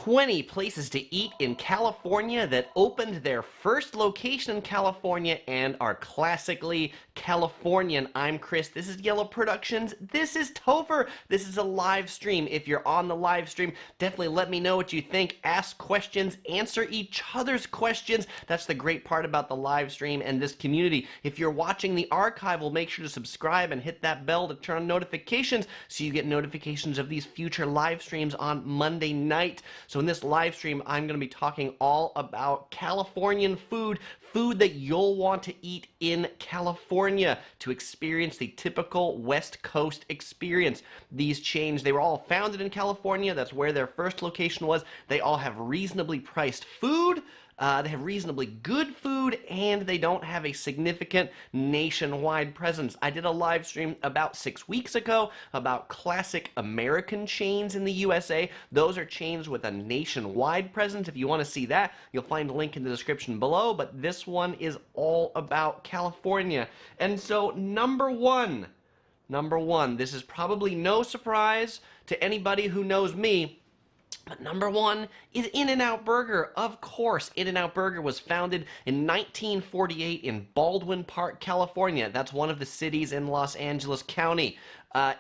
20 places to eat in California that opened their first location in California and are classically Californian. I'm Chris. This is Yellow Productions. This is Topher. This is a live stream. If you're on the live stream, definitely let me know what you think. Ask questions, answer each other's questions. That's the great part about the live stream and this community. If you're watching the archive, well, make sure to subscribe and hit that bell to turn on notifications so you get notifications of these future live streams on Monday night. So in this live stream, I'm going to be talking all about Californian food that you'll want to eat in California to experience the typical West Coast experience. These chains, they were all founded in California. That's where their first location was. They all have reasonably priced food. They have reasonably good food, and they don't have a significant nationwide presence. I did a live stream about 6 weeks ago about classic American chains in the USA. Those are chains with a nationwide presence. If you want to see that, you'll find a link in the description below, but this one is all about California. And so, number one, this is probably no surprise to anybody who knows me, but number one is In-N-Out Burger. Of course, In-N-Out Burger was founded in 1948 in Baldwin Park, California. That's one of the cities in Los Angeles County.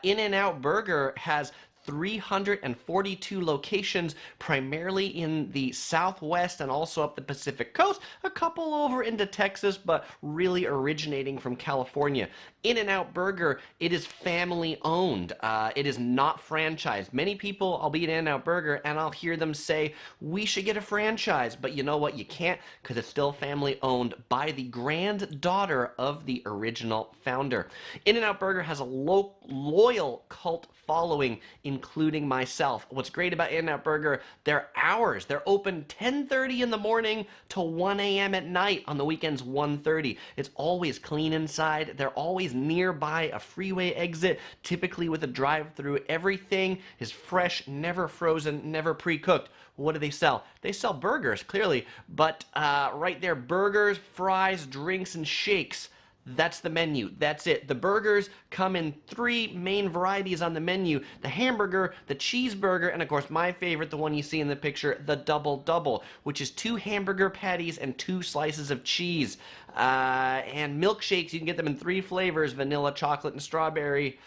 In-N-Out Burger has 342 locations, primarily in the Southwest and also up the Pacific Coast, a couple over into Texas, but really originating from California. In-N-Out Burger, it is family owned. It is not franchised. Many people, I'll be at In-N-Out Burger and I'll hear them say, we should get a franchise, but you know what? You can't, because it's still family owned by the granddaughter of the original founder. In-N-Out Burger has a loyal cult following, including myself. What's great about In-N-Out Burger, their hours, they're open 10:30 in the morning to 1 a.m. at night. On the weekends, 1:30. It's always clean inside. They're always nearby a freeway exit, typically with a drive-through. Everything is fresh, never frozen, never pre-cooked. What do they sell? They sell burgers, clearly, but right there, burgers, fries, drinks, and shakes. That's the menu. That's it. The burgers come in 3 main varieties on the menu: the hamburger, the cheeseburger, and of course my favorite, the one you see in the picture, the double double, which is 2 hamburger patties and 2 slices of cheese. And milkshakes, you can get them in 3 flavors: vanilla, chocolate, and strawberry.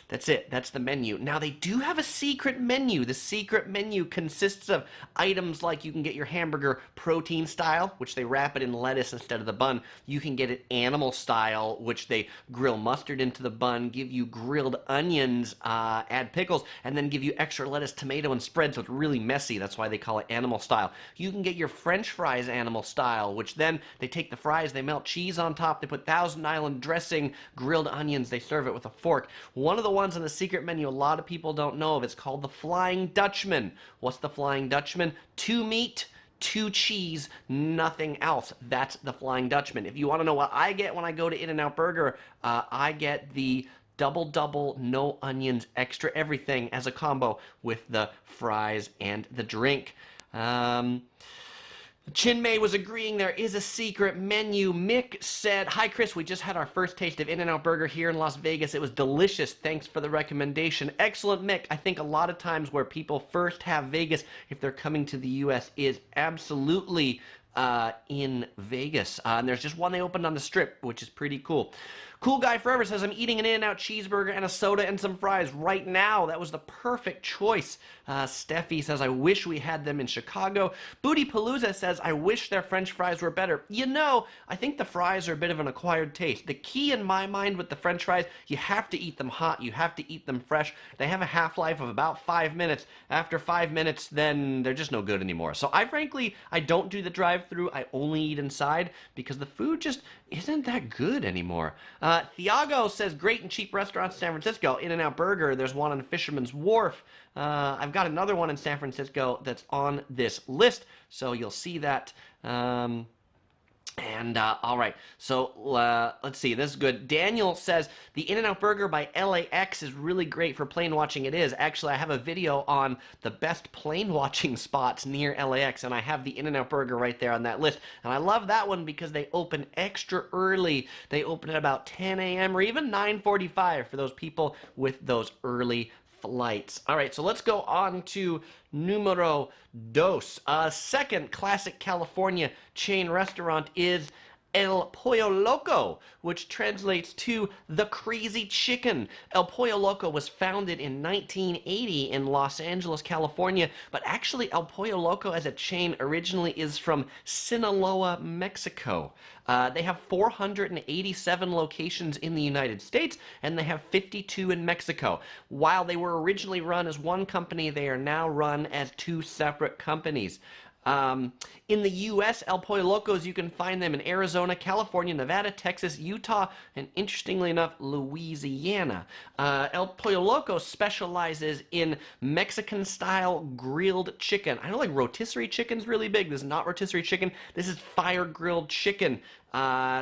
That's it. That's the menu. Now, they do have a secret menu. The secret menu consists of items like you can get your hamburger protein style, which they wrap it in lettuce instead of the bun. You can get it animal style, which they grill mustard into the bun, give you grilled onions, add pickles, and then give you extra lettuce, tomato, and spread, so it's really messy. That's why they call it animal style. You can get your French fries animal style, which then they take the fries, they melt cheese on top, they put Thousand Island dressing, grilled onions, they serve it with a fork. One of the ones on the secret menu a lot of people don't know of, it's called the Flying Dutchman. What's the Flying Dutchman? 2 meat, 2 cheese, nothing else. That's the Flying Dutchman. If you want to know what I get when I go to In-N-Out Burger, I get the double, no onions, extra everything as a combo with the fries and the drink. Chinmay was agreeing there is a secret menu. Mick said, hi Chris, we just had our first taste of In-N-Out Burger here in Las Vegas. It was delicious. Thanks for the recommendation. Excellent, Mick. I think a lot of times where people first have Vegas, if they're coming to the U.S., is absolutely in Vegas. And there's just one they opened on the Strip, which is pretty cool. Cool Guy Forever says, I'm eating an In-N-Out cheeseburger and a soda and some fries right now. That was the perfect choice. Steffi says, I wish we had them in Chicago. Booty Palooza says, I wish their French fries were better. You know, I think the fries are a bit of an acquired taste. The key in my mind with the French fries, you have to eat them hot. You have to eat them fresh. They have a half-life of about 5 minutes. After 5 minutes, then they're just no good anymore. So I don't do the drive-thru. I only eat inside because the food just isn't that good anymore. Thiago says, great and cheap restaurants in San Francisco. In-N-Out Burger, there's one on Fisherman's Wharf. I've got another one in San Francisco that's on this list, so you'll see that. All right, so let's see, this is good. Daniel says, the In-N-Out Burger by LAX is really great for plane watching. It is. Actually, I have a video on the best plane watching spots near LAX, and I have the In-N-Out Burger right there on that list. And I love that one because they open extra early. They open at about 10 a.m. or even 9:45 for those people with those early flights. All right, so let's go on to numero dos. Second classic California chain restaurant is El Pollo Loco, which translates to the crazy chicken. El Pollo Loco was founded in 1980 in Los Angeles, California, but actually El Pollo Loco as a chain originally is from Sinaloa, Mexico. They have 487 locations in the United States, and they have 52 in Mexico. While they were originally run as one company, they are now run as two separate companies. In the U.S., El Pollo Locos, you can find them in Arizona, California, Nevada, Texas, Utah, and interestingly enough, Louisiana. El Pollo Loco specializes in Mexican-style grilled chicken. I know like rotisserie chicken's really big. This is not rotisserie chicken. This is fire-grilled chicken.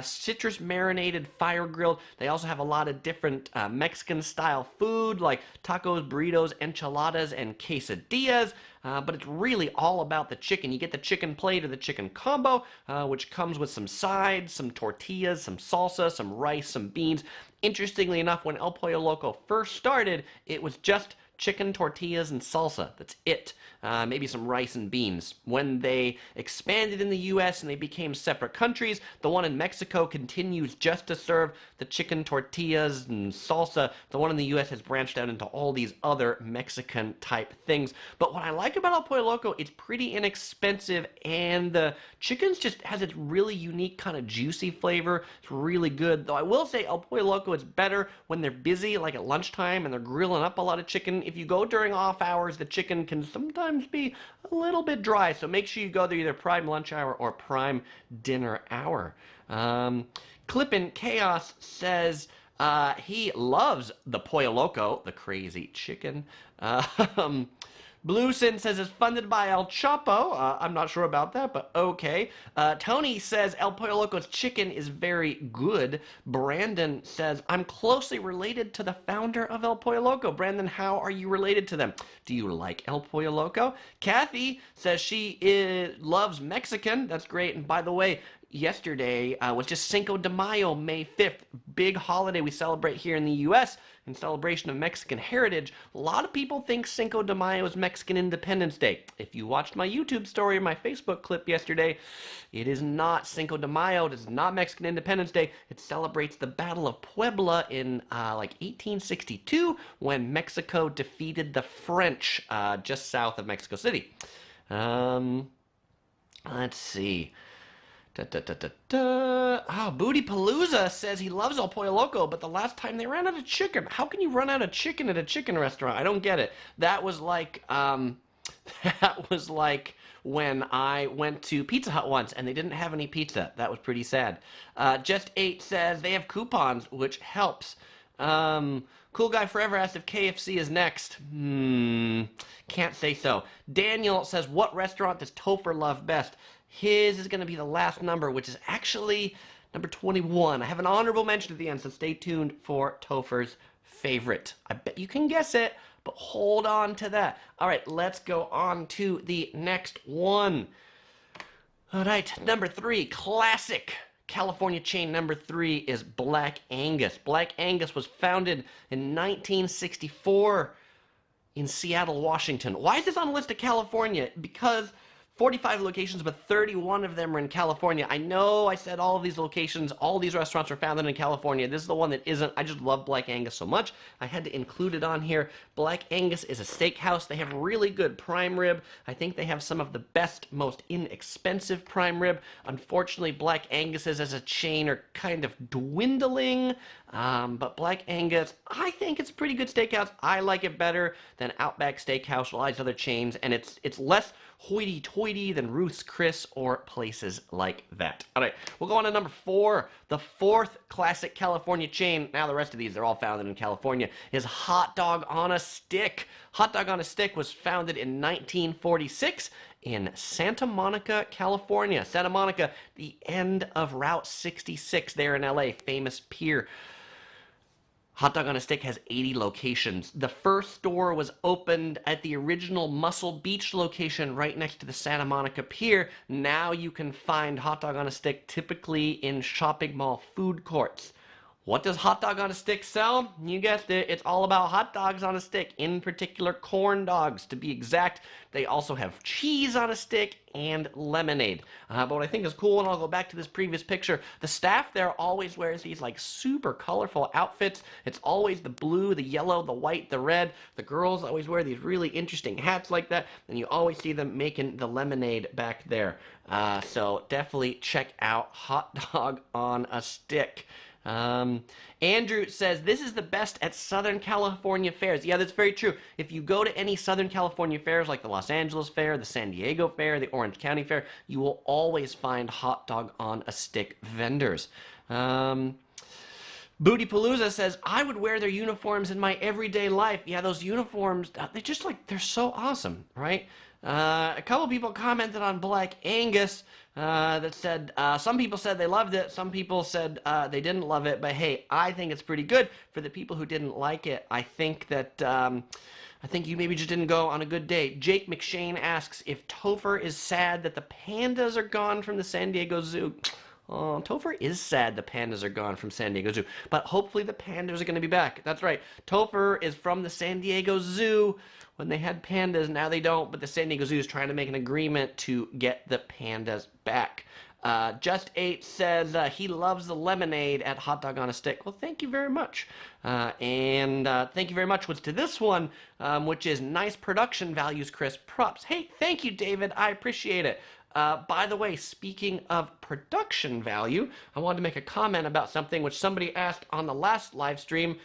Citrus marinated, fire grilled. They also have a lot of different Mexican style food like tacos, burritos, enchiladas, and quesadillas. But it's really all about the chicken. You get the chicken plate or the chicken combo, which comes with some sides, some tortillas, some salsa, some rice, some beans. Interestingly enough, when El Pollo Loco first started, it was just chicken, tortillas, and salsa. That's it. Maybe some rice and beans. When they expanded in the U.S. and they became separate countries, the one in Mexico continues just to serve the chicken, tortillas, and salsa. The one in the U.S. has branched out into all these other Mexican-type things. But what I like about El Pollo Loco, it's pretty inexpensive, and the chicken's just has its really unique kind of juicy flavor. It's really good. Though I will say El Pollo Loco is better when they're busy, like at lunchtime, and they're grilling up a lot of chicken. If you go during off hours, the chicken can sometimes be a little bit dry, so make sure you go there either prime lunch hour or prime dinner hour. Clippin' Chaos says he loves the Pollo Loco, the crazy chicken. Bluesin says it's funded by El Chapo. I'm not sure about that, but okay. Tony says El Pollo Loco's chicken is very good. Brandon says, I'm closely related to the founder of El Pollo Loco. Brandon, how are you related to them? Do you like El Pollo Loco? Kathy says she loves Mexican. That's great. And by the way, yesterday was just Cinco de Mayo, May 5th. Big holiday we celebrate here in the U.S. in celebration of Mexican heritage. A lot of people think Cinco de Mayo is Mexican Independence Day. If you watched my YouTube story or my Facebook clip yesterday, it is not Cinco de Mayo. It is not Mexican Independence Day. It celebrates the Battle of Puebla in like 1862 when Mexico defeated the French just south of Mexico City. Let's see. Oh, Booty Palooza says he loves El Pollo Loco, but the last time they ran out of chicken. How can you run out of chicken at a chicken restaurant? I don't get it. That was like when I went to Pizza Hut once and they didn't have any pizza. That was pretty sad. Just 8 says they have coupons, which helps. Cool Guy Forever asked if KFC is next. Can't say so. Daniel says, what restaurant does Topher love best? His is going to be the last number, which is actually number 21. I have an honorable mention at the end, so stay tuned for Topher's favorite. I bet you can guess it, but hold on to that. All right, let's go on to the next one. All right, number 3, classic California chain number 3 is Black Angus. Black Angus was founded in 1964 in Seattle, Washington. Why is this on the list of California? Because 45 locations, but 31 of them are in California. I know I said all of these locations, all these restaurants are founded in California. This is the one that isn't. I just love Black Angus so much. I had to include it on here. Black Angus is a steakhouse. They have really good prime rib. I think they have some of the best, most inexpensive prime rib. Unfortunately, Black Angus's as a chain are kind of dwindling. But Black Angus, I think it's a pretty good steakhouse. I like it better than Outback Steakhouse or all these other chains, and it's less hoity-toity than Ruth's Chris or places like that. All right, we'll go on to number 4. The 4th classic California chain, now the rest of these, they're all founded in California, is Hot Dog on a Stick. Hot Dog on a Stick was founded in 1946 in Santa Monica, California. Santa Monica, the end of Route 66 there in LA, famous pier. Hot Dog on a Stick has 80 locations. The first store was opened at the original Muscle Beach location right next to the Santa Monica Pier. Now you can find Hot Dog on a Stick typically in shopping mall food courts. What does hot dog on a stick sell? You guessed it, it's all about hot dogs on a stick, in particular corn dogs to be exact. They also have cheese on a stick and lemonade. But what I think is cool, and I'll go back to this previous picture, the staff there always wears these like super colorful outfits. It's always the blue, the yellow, the white, the red. The girls always wear these really interesting hats like that, and you always see them making the lemonade back there. So definitely check out hot dog on a stick. Andrew says, this is the best at Southern California fairs. Yeah, that's very true. If you go to any Southern California fairs like the Los Angeles Fair, the San Diego Fair, the Orange County Fair, you will always find hot dog on a stick vendors. Booty Palooza says, I would wear their uniforms in my everyday life. Yeah, those uniforms, they're so awesome, right? A couple people commented on Black Angus that said, some people said they loved it, some people said they didn't love it, but hey, I think it's pretty good. For the people who didn't like it, I think that, I think you maybe just didn't go on a good day. Jake McShane asks if Topher is sad that the pandas are gone from the San Diego Zoo. Oh, Topher is sad the pandas are gone from San Diego Zoo, but hopefully the pandas are going to be back. That's right. Topher is from the San Diego Zoo. When they had pandas, now they don't, but the San Diego Zoo is trying to make an agreement to get the pandas back. Just 8 says he loves the lemonade at Hot Dog on a Stick. Well, thank you very much. And thank you very much to this one, which is nice production values, Chris. Props. Hey, thank you, David. I appreciate it. By the way, speaking of production value, I wanted to make a comment about something which somebody asked on the last live stream,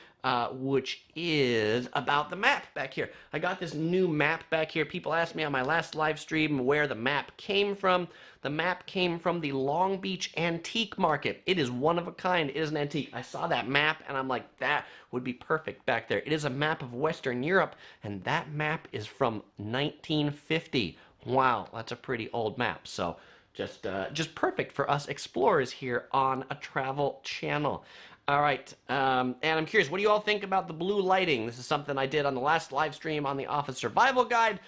which is about the map back here. I got this new map back here. People asked me on my last live stream where the map came from. The map came from the Long Beach Antique Market. It is one of a kind. It is an antique. I saw that map and I'm like, that would be perfect back there. It is a map of Western Europe, and that map is from 1950. Wow, that's a pretty old map. So just perfect for us explorers here on a travel channel. All right, and I'm curious, what do you all think about the blue lighting? This is something I did on the last live stream on the Office Survival Guide,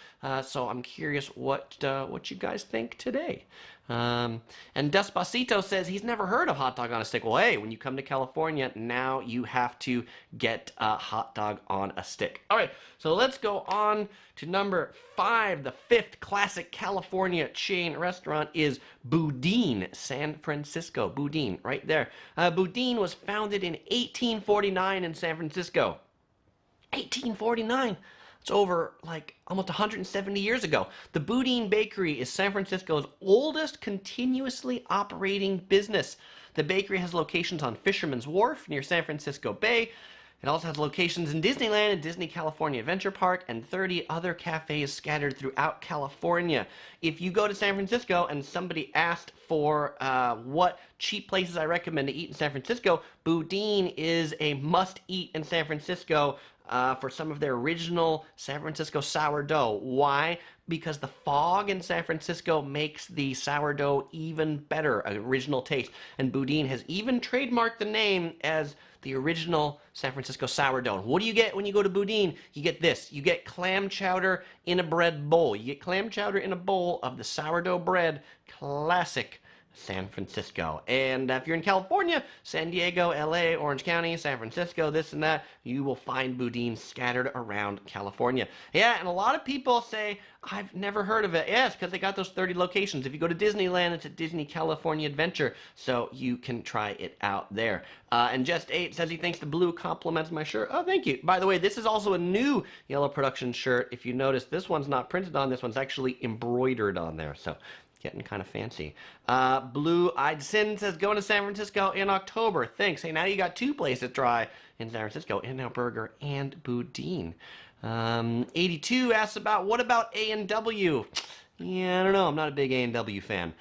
so I'm curious what you guys think today. And Despacito says he's never heard of hot dog on a stick. Well, hey, when you come to California, now you have to get a hot dog on a stick. All right, so let's go on to number 5. The 5th classic California chain restaurant is Boudin San Francisco. Boudin, right there. Boudin was founded in 1849 in San Francisco. 1849. It's over like almost 170 years ago. The Boudin Bakery is San Francisco's oldest continuously operating business. The bakery has locations on Fisherman's Wharf near San Francisco Bay. It also has locations in Disneyland and Disney California Adventure Park and 30 other cafes scattered throughout California. If you go to San Francisco and somebody asked for what cheap places I recommend to eat in San Francisco, Boudin is a must-eat in San Francisco. For some of their original San Francisco sourdough. Why? Because the fog in San Francisco makes the sourdough even better, an original taste. And Boudin has even trademarked the name as the original San Francisco sourdough. What do you get when you go to Boudin? You get this. You get clam chowder in a bread bowl. You get clam chowder in a bowl of the sourdough bread. Classic San Francisco. And if you're in California, San Diego, LA, Orange County, San Francisco, this and that, you will find Boudin scattered around California. Yeah, and a lot of people say, I've never heard of it. Yes, because they got those 30 locations. If you go to Disneyland, it's a Disney California Adventure, so you can try it out there. And Just 8 says he thinks the blue compliments my shirt. Oh, thank you. By the way, this is also a new Yellow Production shirt. If you notice, this one's not printed on, this one's actually embroidered on there, so getting kind of fancy. Blue-Eyed Sin says, going to San Francisco in October. Thanks. Hey, now you got 2 places to try in San Francisco, In-N-Out Burger and Boudin. 82 asks about, what about A&W? Yeah, I don't know. I'm not a big A&W fan.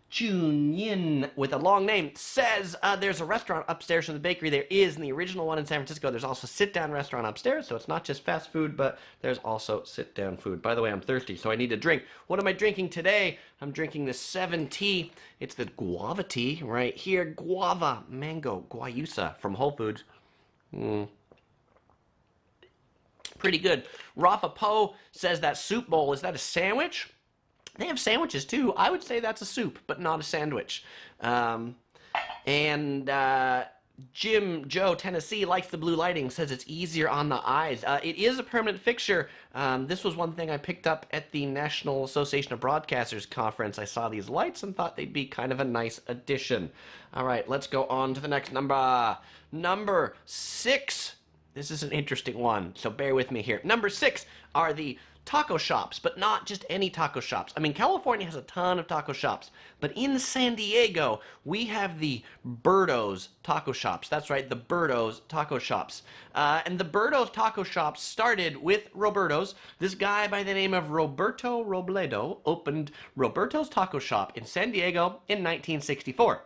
Jun Yin, with a long name, says there's a restaurant upstairs from the bakery. There is in the original one in San Francisco. There's also a sit-down restaurant upstairs, so it's not just fast food, but there's also sit-down food. By the way, I'm thirsty, so I need a drink. What am I drinking today? I'm drinking the 7T. It's the guava tea right here. Guava, mango, guayusa from Whole Foods. Pretty good. Rafa Poe says that soup bowl, is that a sandwich? They have sandwiches too. I would say that's a soup, but not a sandwich. And Jim Joe Tennessee likes the blue lighting, says it's easier on the eyes. It is a permanent fixture. This was one thing I picked up at the National Association of Broadcasters conference. I saw these lights and thought they'd be kind of a nice addition. All right, let's go on to the next number. Number 6. This is an interesting one, so bear with me here. Number 6 are the taco shops, but not just any taco shops. I mean, California has a ton of taco shops, but in San Diego, we have the Bertos taco shops. That's right, the Bertos taco shops. And the Bertos taco shops started with Roberto's. This guy by the name of Roberto Robledo opened Roberto's Taco Shop in San Diego in 1964.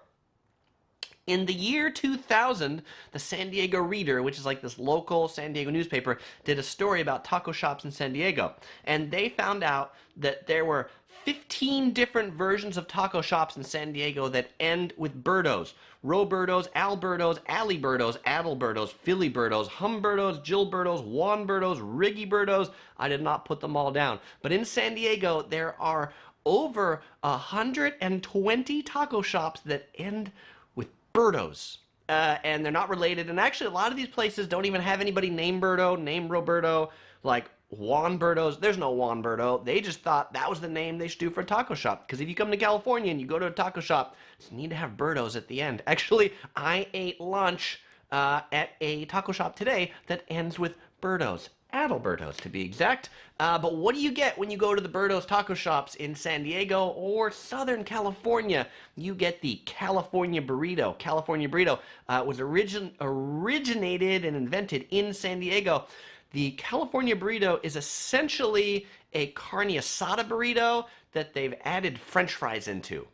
In the year 2000, the San Diego Reader, which is like this local San Diego newspaper, did a story about taco shops in San Diego. And they found out that there were 15 different versions of taco shops in San Diego that end with Bertos. Robertos, Albertos, Alibertos, Adalbertos, Phillybertos, Humbertos, Gilbertos, Juanbertos, Riggybertos. I did not put them all down. But in San Diego, there are over 120 taco shops that end with Bertos. And they're not related. And actually, a lot of these places don't even have anybody named Berto, named Roberto, like Juan Bertos. There's no Juan Berto. They just thought that was the name they should do for a taco shop. Because if you come to California and you go to a taco shop, you need to have Bertos at the end. Actually, I ate lunch at a taco shop today that ends with Bertos. Adalbertos, to be exact. But what do you get when you go to the Bertos taco shops in San Diego or Southern California? You get the California burrito. California burrito was originated and invented in San Diego. The California burrito is essentially a carne asada burrito that they've added French fries into.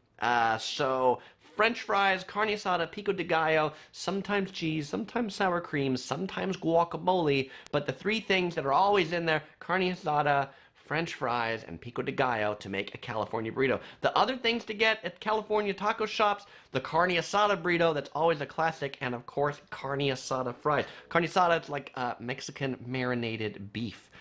So French fries, carne asada, pico de gallo, sometimes cheese, sometimes sour cream, sometimes guacamole, but the three things that are always in there, carne asada, French fries, and pico de gallo to make a California burrito. The other things to get at California taco shops, the carne asada burrito, that's always a classic, and of course, carne asada fries. Carne asada, it's like Mexican marinated beef.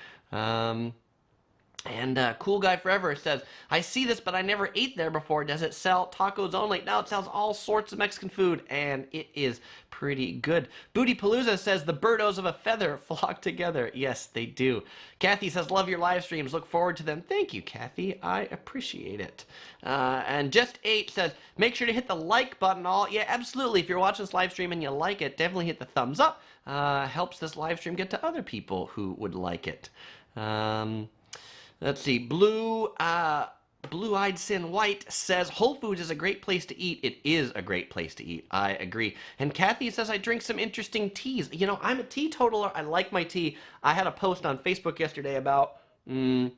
And Cool Guy Forever says, I see this, but I never ate there before. Does it sell tacos only? No, it sells all sorts of Mexican food, and it is pretty good. Booty Palooza says, the Bertos of a feather flock together. Yes, they do. Kathy says, love your live streams. Look forward to them. Thank you, Kathy. I appreciate it. And Just 8 says, make sure to hit the like button. Yeah, absolutely. If you're watching this live stream and you like it, definitely hit the thumbs up. Helps this live stream get to other people who would like it. Let's see, Blue-Eyed Sin White says, Whole Foods is a great place to eat. It is a great place to eat. I agree. And Kathy says, I drink some interesting teas. You know, I'm a teetotaler. I like my tea. I had a post on Facebook yesterday about some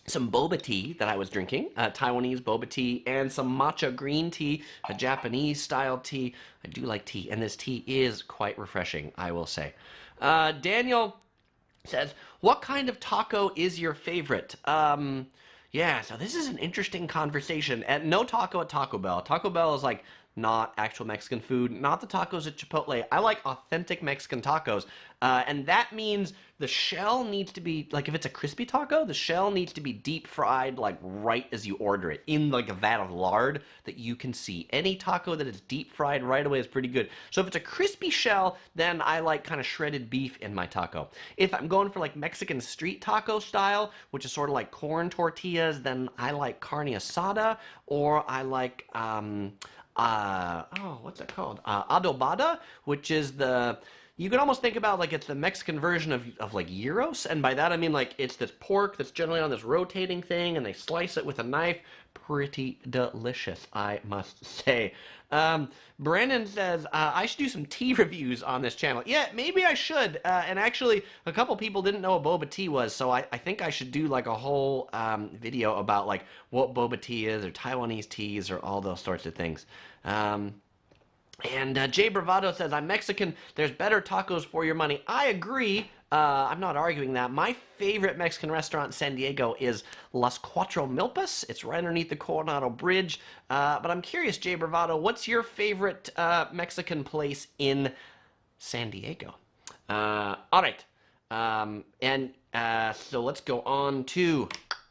boba tea that I was drinking, Taiwanese boba tea, and some matcha green tea, a Japanese-style tea. I do like tea, and this tea is quite refreshing, I will say. Daniel says, what kind of taco is your favorite? Yeah, so this is an interesting conversation. No taco at Taco Bell. Taco Bell is like not actual Mexican food, not the tacos at Chipotle. I like authentic Mexican tacos. And that means the shell needs to be, like if it's a crispy taco, the shell needs to be deep fried like right as you order it in like a vat of lard that you can see. Any taco that is deep fried right away is pretty good. So if it's a crispy shell, then I like kind of shredded beef in my taco. If I'm going for like Mexican street taco style, which is sort of like corn tortillas, then I like carne asada, or I like what's it called? Adobada, which is you can almost think about like it's the Mexican version of like gyros, and by that I mean like it's this pork that's generally on this rotating thing, and they slice it with a knife. Pretty delicious, I must say. Brandon says, I should do some tea reviews on this channel. Yeah, maybe I should. And actually, a couple people didn't know what boba tea was, so I think I should do like a whole video about like what boba tea is, or Taiwanese teas, or all those sorts of things. And Jay Bravado says, I'm Mexican. There's better tacos for your money. I agree. I'm not arguing that. My favorite Mexican restaurant in San Diego is Las Cuatro Milpas. It's right underneath the Coronado Bridge. But I'm curious, Jay Bravado, what's your favorite Mexican place in San Diego? All right. So let's go on to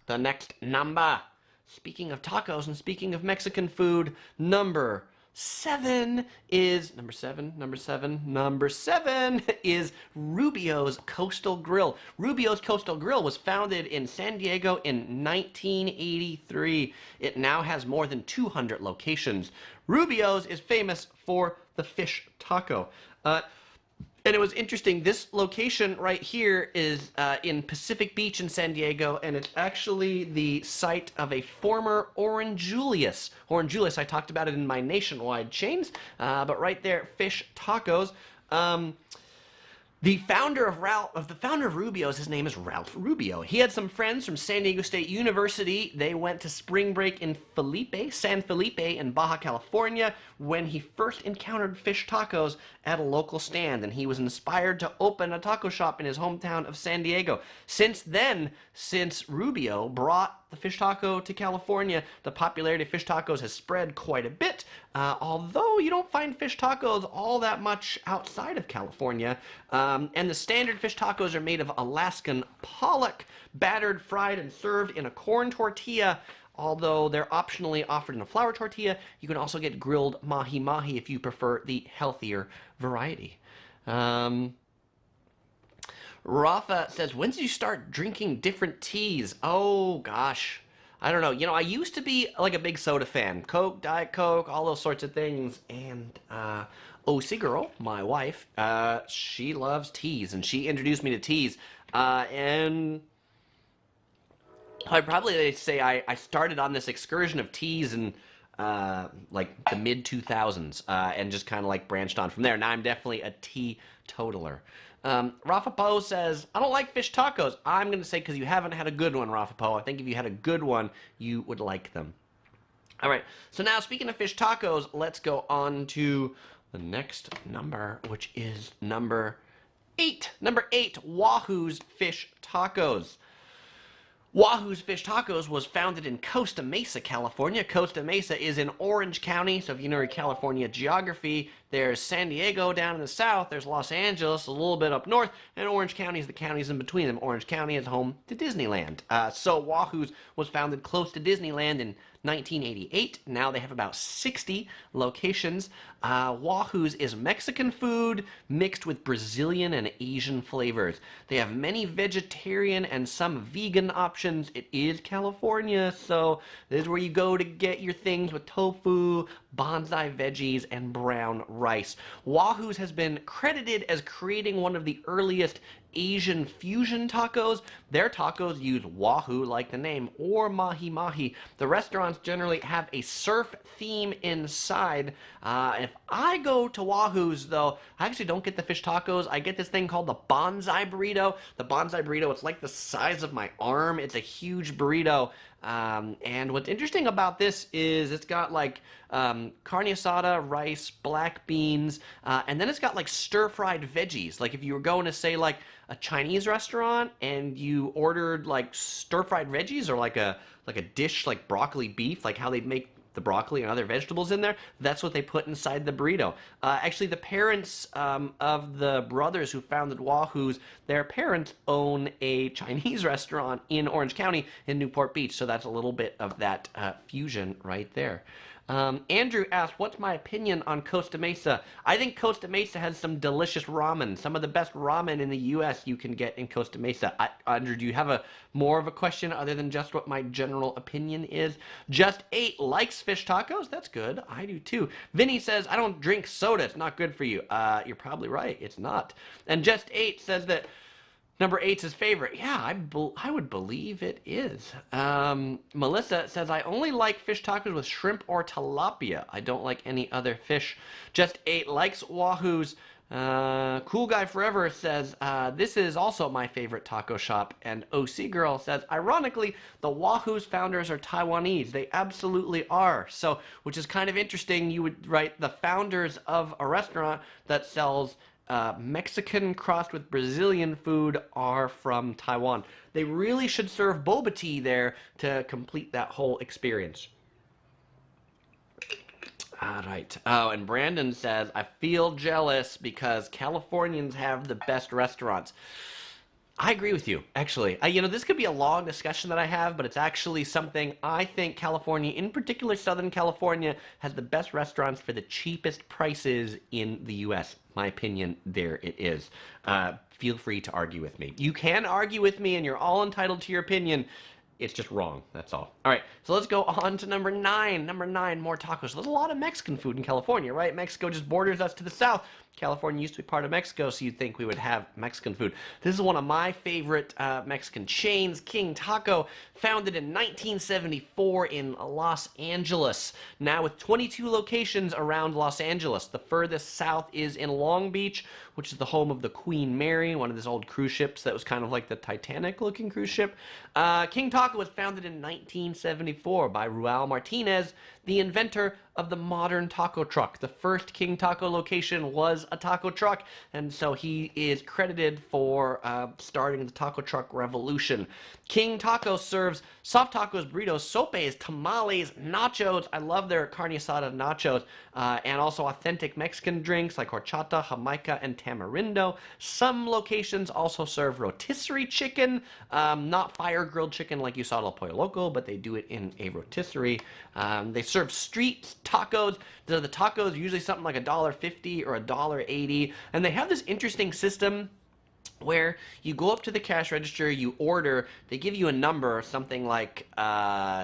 the next number. Speaking of tacos and speaking of Mexican food, number seven is Rubio's Coastal Grill. Rubio's Coastal Grill was founded in San Diego in 1983. It now has more than 200 locations. Rubio's is famous for the fish taco. And it was interesting, this location right here is in Pacific Beach in San Diego, and it's actually the site of a former Orange Julius. Orange Julius, I talked about it in my nationwide chains, but right there, fish tacos. The founder of Rubio's, his name is Ralph Rubio. He had some friends from San Diego State University. They went to spring break in San Felipe in Baja California when he first encountered fish tacos at a local stand, and he was inspired to open a taco shop in his hometown of San Diego. Since then, since Rubio brought the fish taco to California, the popularity of fish tacos has spread quite a bit, although you don't find fish tacos all that much outside of California. And the standard fish tacos are made of Alaskan pollock, battered, fried, and served in a corn tortilla. Although they're optionally offered in a flour tortilla, you can also get grilled mahi-mahi if you prefer the healthier variety. Rafa says, when did you start drinking different teas? Oh, gosh. I don't know. You know, I used to be like a big soda fan. Coke, Diet Coke, all those sorts of things. And OC Girl, my wife, she loves teas, and she introduced me to teas. And I'd probably say I started on this excursion of teas in like the mid-2000s and just kind of like branched on from there. Now I'm definitely a teetotaler. Rafa Poe says, I don't like fish tacos. I'm going to say because you haven't had a good one, Rafa Poe. I think if you had a good one, you would like them. All right, so now speaking of fish tacos, let's go on to the next number, which is number 8. Number 8, Wahoo's Fish Tacos. Wahoo's Fish Tacos was founded in Costa Mesa, California. Costa Mesa is in Orange County, so if you know your California geography, there's San Diego down in the south, there's Los Angeles a little bit up north, and Orange County is the counties in between them. Orange County is home to Disneyland. So Wahoo's was founded close to Disneyland in 1988. Now they have about 60 locations. Wahoo's is Mexican food mixed with Brazilian and Asian flavors. They have many vegetarian and some vegan options. It is California, so this is where you go to get your things with tofu, bonsai veggies, and brown rice. Wahoo's has been credited as creating one of the earliest Asian fusion tacos. Their tacos use wahoo, like the name, or mahi-mahi. The restaurants generally have a surf theme inside. If I go to Wahoo's, though, I actually don't get the fish tacos. I get this thing called the bonsai burrito. The bonsai burrito, it's like the size of my arm. It's a huge burrito. And what's interesting about this is it's got like carne asada, rice, black beans, and then it's got like stir-fried veggies. Like if you were going to say like a Chinese restaurant and you ordered like stir-fried veggies or like a dish like broccoli beef, like how they make the broccoli and other vegetables in there, that's what they put inside the burrito. Actually, the parents of the brothers who founded Wahoo's, their parents own a Chinese restaurant in Orange County in Newport Beach, so that's a little bit of that fusion right there. Andrew asked, what's my opinion on Costa Mesa? I think Costa Mesa has some delicious ramen, some of the best ramen in the U.S. you can get in Costa Mesa. Andrew, do you have more of a question other than just what my general opinion is? Just 8 likes fish tacos. That's good. I do too. Vinny says, I don't drink soda. It's not good for you. You're probably right. It's not. And Just 8 says that number 8's his favorite. Yeah, I would believe it is. Melissa says, I only like fish tacos with shrimp or tilapia. I don't like any other fish. Just 8 likes Wahoo's. Cool Guy Forever says, this is also my favorite taco shop. And OC Girl says, ironically, the Wahoo's founders are Taiwanese. They absolutely are. So, which is kind of interesting. You would write the founders of a restaurant that sells Mexican crossed with Brazilian food are from Taiwan. They really should serve boba tea there to complete that whole experience. All right. Oh, and Brandon says, I feel jealous because Californians have the best restaurants. I agree with you, actually. You know, this could be a long discussion that I have, but it's actually something I think California, in particular Southern California, has the best restaurants for the cheapest prices in the U.S. My opinion, there it is. Feel free to argue with me. You can argue with me, and you're all entitled to your opinion. It's just wrong. That's all. All right, so let's go on to number 9. Number 9, more tacos. There's a lot of Mexican food in California, right? Mexico just borders us to the south. California used to be part of Mexico, so you'd think we would have Mexican food. This is one of my favorite Mexican chains, King Taco, founded in 1974 in Los Angeles. Now with 22 locations around Los Angeles. The furthest south is in Long Beach, which is the home of the Queen Mary, one of these old cruise ships that was kind of like the Titanic-looking cruise ship. King Taco was founded in 1974 by Raul Martinez, the inventor of the modern taco truck. The first King Taco location was a taco truck, and so he is credited for starting the taco truck revolution. King Taco serves soft tacos, burritos, sopes, tamales, nachos. I love their carne asada nachos, and also authentic Mexican drinks like horchata, jamaica, and tamarindo. Some locations also serve rotisserie chicken, not fire-grilled chicken like you saw at El Pollo Loco, but they do it in a rotisserie. They serve street tacos. The tacos are usually something like $1.50 or $1.80, and they have this interesting system where you go up to the cash register, you order, they give you a number, something like,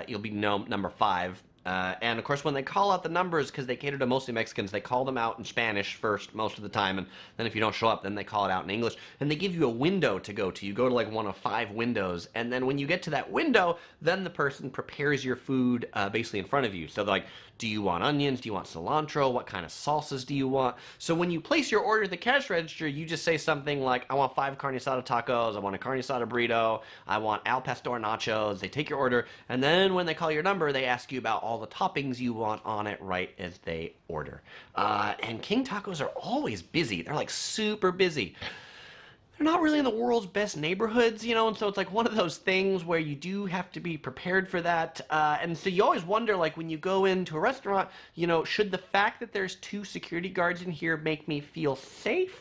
you'll be number 5. And of course, when they call out the numbers, because they cater to mostly Mexicans, they call them out in Spanish first most of the time, and then if you don't show up, then they call it out in English. And they give you a window to go to. You go to like one of 5 windows, and then when you get to that window, then the person prepares your food basically in front of you. So they're like, do you want onions? Do you want cilantro? What kind of salsas do you want? So when you place your order at the cash register, you just say something like, I want 5 carne asada tacos, I want a carne asada burrito, I want al pastor nachos. They take your order, and then when they call your number, they ask you about all the toppings you want on it right as they order. And King Tacos are always busy. They're like super busy. They're not really in the world's best neighborhoods, you know, and so it's like one of those things where you do have to be prepared for that. And so you always wonder, like, when you go into a restaurant, you know, should the fact that there's 2 security guards in here make me feel safe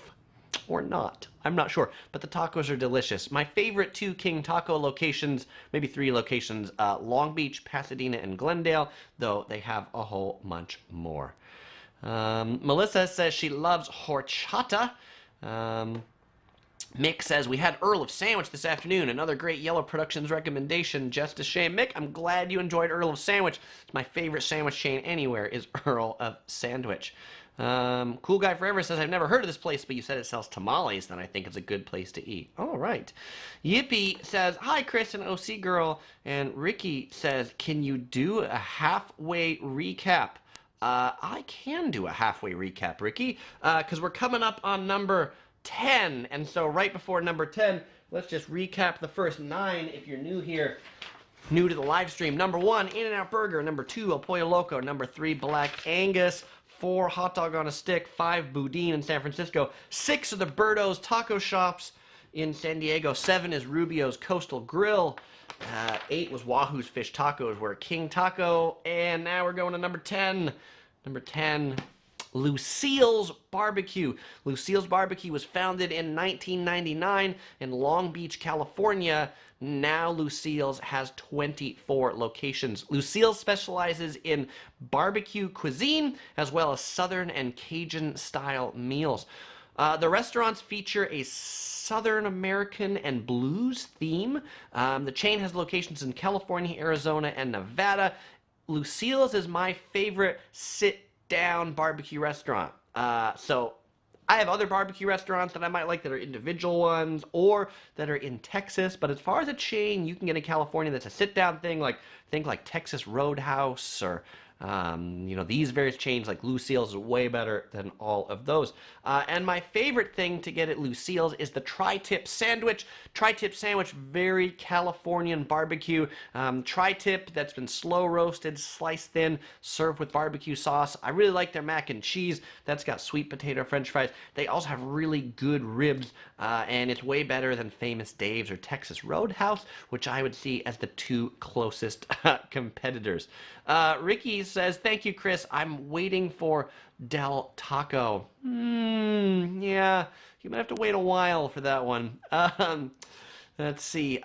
or not? I'm not sure, but the tacos are delicious. My favorite 2 King Taco locations, maybe 3 locations, Long Beach, Pasadena, and Glendale, though they have a whole bunch more. Melissa says she loves horchata. Mick says, we had Earl of Sandwich this afternoon. Another great Yellow Productions recommendation. Just a shame. Mick, I'm glad you enjoyed Earl of Sandwich. It's my favorite sandwich chain anywhere is Earl of Sandwich. Cool Guy Forever says, I've never heard of this place, but you said it sells tamales, then I think it's a good place to eat. All right. Yippee says, hi, Chris and OC Girl. And Ricky says, can you do a halfway recap? I can do a halfway recap, Ricky, because we're coming up on number 10, and so right before number 10, let's just recap the first 9 if you're new here, new to the live stream. Number 1, In-N-Out Burger. Number 2, El Pollo Loco. Number 3, Black Angus. 4, Hot Dog on a Stick. 5, Boudin in San Francisco. 6 are the Bertos taco shops in San Diego. 7 is Rubio's Coastal Grill. 8 was Wahoo's Fish Tacos. We're King Taco, and now we're going to number 10. Number 10, Lucille's Barbecue. Lucille's Barbecue was founded in 1999 in Long Beach, California. Now Lucille's has 24 locations. Lucille specializes in barbecue cuisine as well as Southern and Cajun style meals. The restaurants feature a Southern American and blues theme. The chain has locations in California, Arizona, and Nevada. Lucille's is my favorite sit-down barbecue restaurant. So I have other barbecue restaurants that I might like that are individual ones or that are in Texas. But as far as a chain you can get in California that's a sit-down thing, like think like Texas Roadhouse or you know, these various chains like Lucille's is way better than all of those. And my favorite thing to get at Lucille's is the tri-tip sandwich. Tri-tip sandwich, very Californian barbecue. Tri-tip that's been slow roasted, sliced thin, served with barbecue sauce. I really like their mac and cheese. That's got sweet potato french fries. They also have really good ribs, and it's way better than Famous Dave's or Texas Roadhouse, which I would see as the 2 closest competitors. Ricky's says, thank you, Chris. I'm waiting for Del Taco. Yeah, you might have to wait a while for that one. Let's see.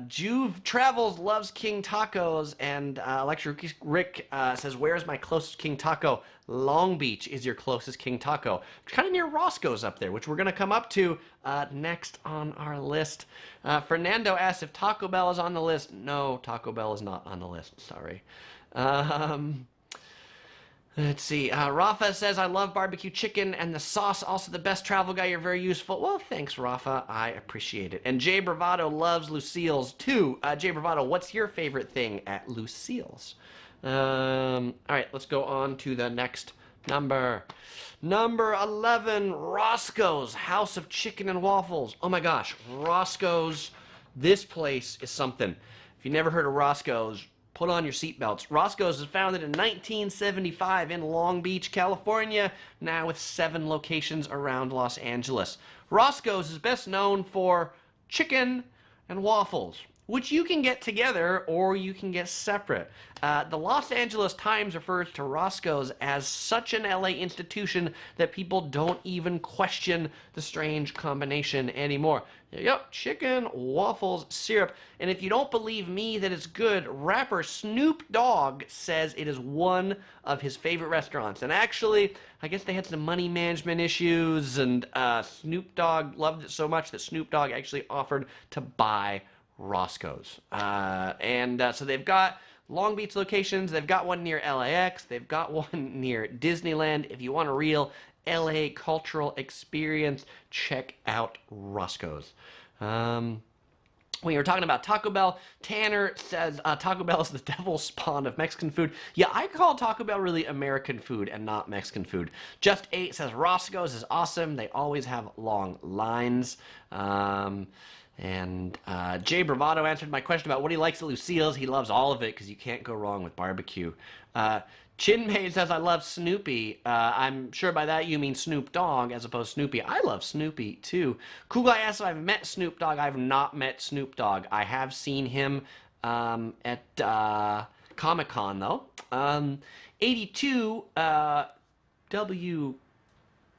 Juve Travels loves King Tacos, and Electric Rick says, "Where's my closest King Taco?" Long Beach is your closest King Taco. Kind of near Roscoe's up there, which we're going to come up to next on our list. Fernando asks if Taco Bell is on the list. No, Taco Bell is not on the list. Sorry. Let's see. Rafa says, I love barbecue chicken and the sauce. Also the best travel guy. You're very useful. Well, thanks, Rafa. I appreciate it. And Jay Bravado loves Lucille's too. Jay Bravado, what's your favorite thing at Lucille's? All right, let's go on to the next number. Number 11, Roscoe's House of Chicken and Waffles. Oh my gosh, Roscoe's. This place is something. If you never heard of Roscoe's, put on your seatbelts. Roscoe's was founded in 1975 in Long Beach, California, now with 7 locations around Los Angeles. Roscoe's is best known for chicken and waffles, which you can get together or you can get separate. The Los Angeles Times refers to Roscoe's as such an LA institution that people don't even question the strange combination anymore. Yep, chicken, waffles, syrup. And if you don't believe me that it's good, rapper Snoop Dogg says it is one of his favorite restaurants. And actually, I guess they had some money management issues, and Snoop Dogg loved it so much that Snoop Dogg actually offered to buy Roscoe's. So they've got Long Beach locations. They've got one near LAX. They've got one near Disneyland. If you want a real LA cultural experience, check out Roscoe's. We were talking about Taco Bell. Tanner says Taco Bell is the devil's spawn of Mexican food. Yeah, I call Taco Bell really American food and not Mexican food. Just 8 says Roscoe's is awesome. They always have long lines. Jay Bravado answered my question about what he likes at Lucille's. He loves all of it because you can't go wrong with barbecue. Chinmay says, I love Snoopy. I'm sure by that you mean Snoop Dogg as opposed to Snoopy. I love Snoopy too. Cool Guy asks if I've met Snoop Dogg. I've not met Snoop Dogg. I have seen him at Comic-Con though. 82 W.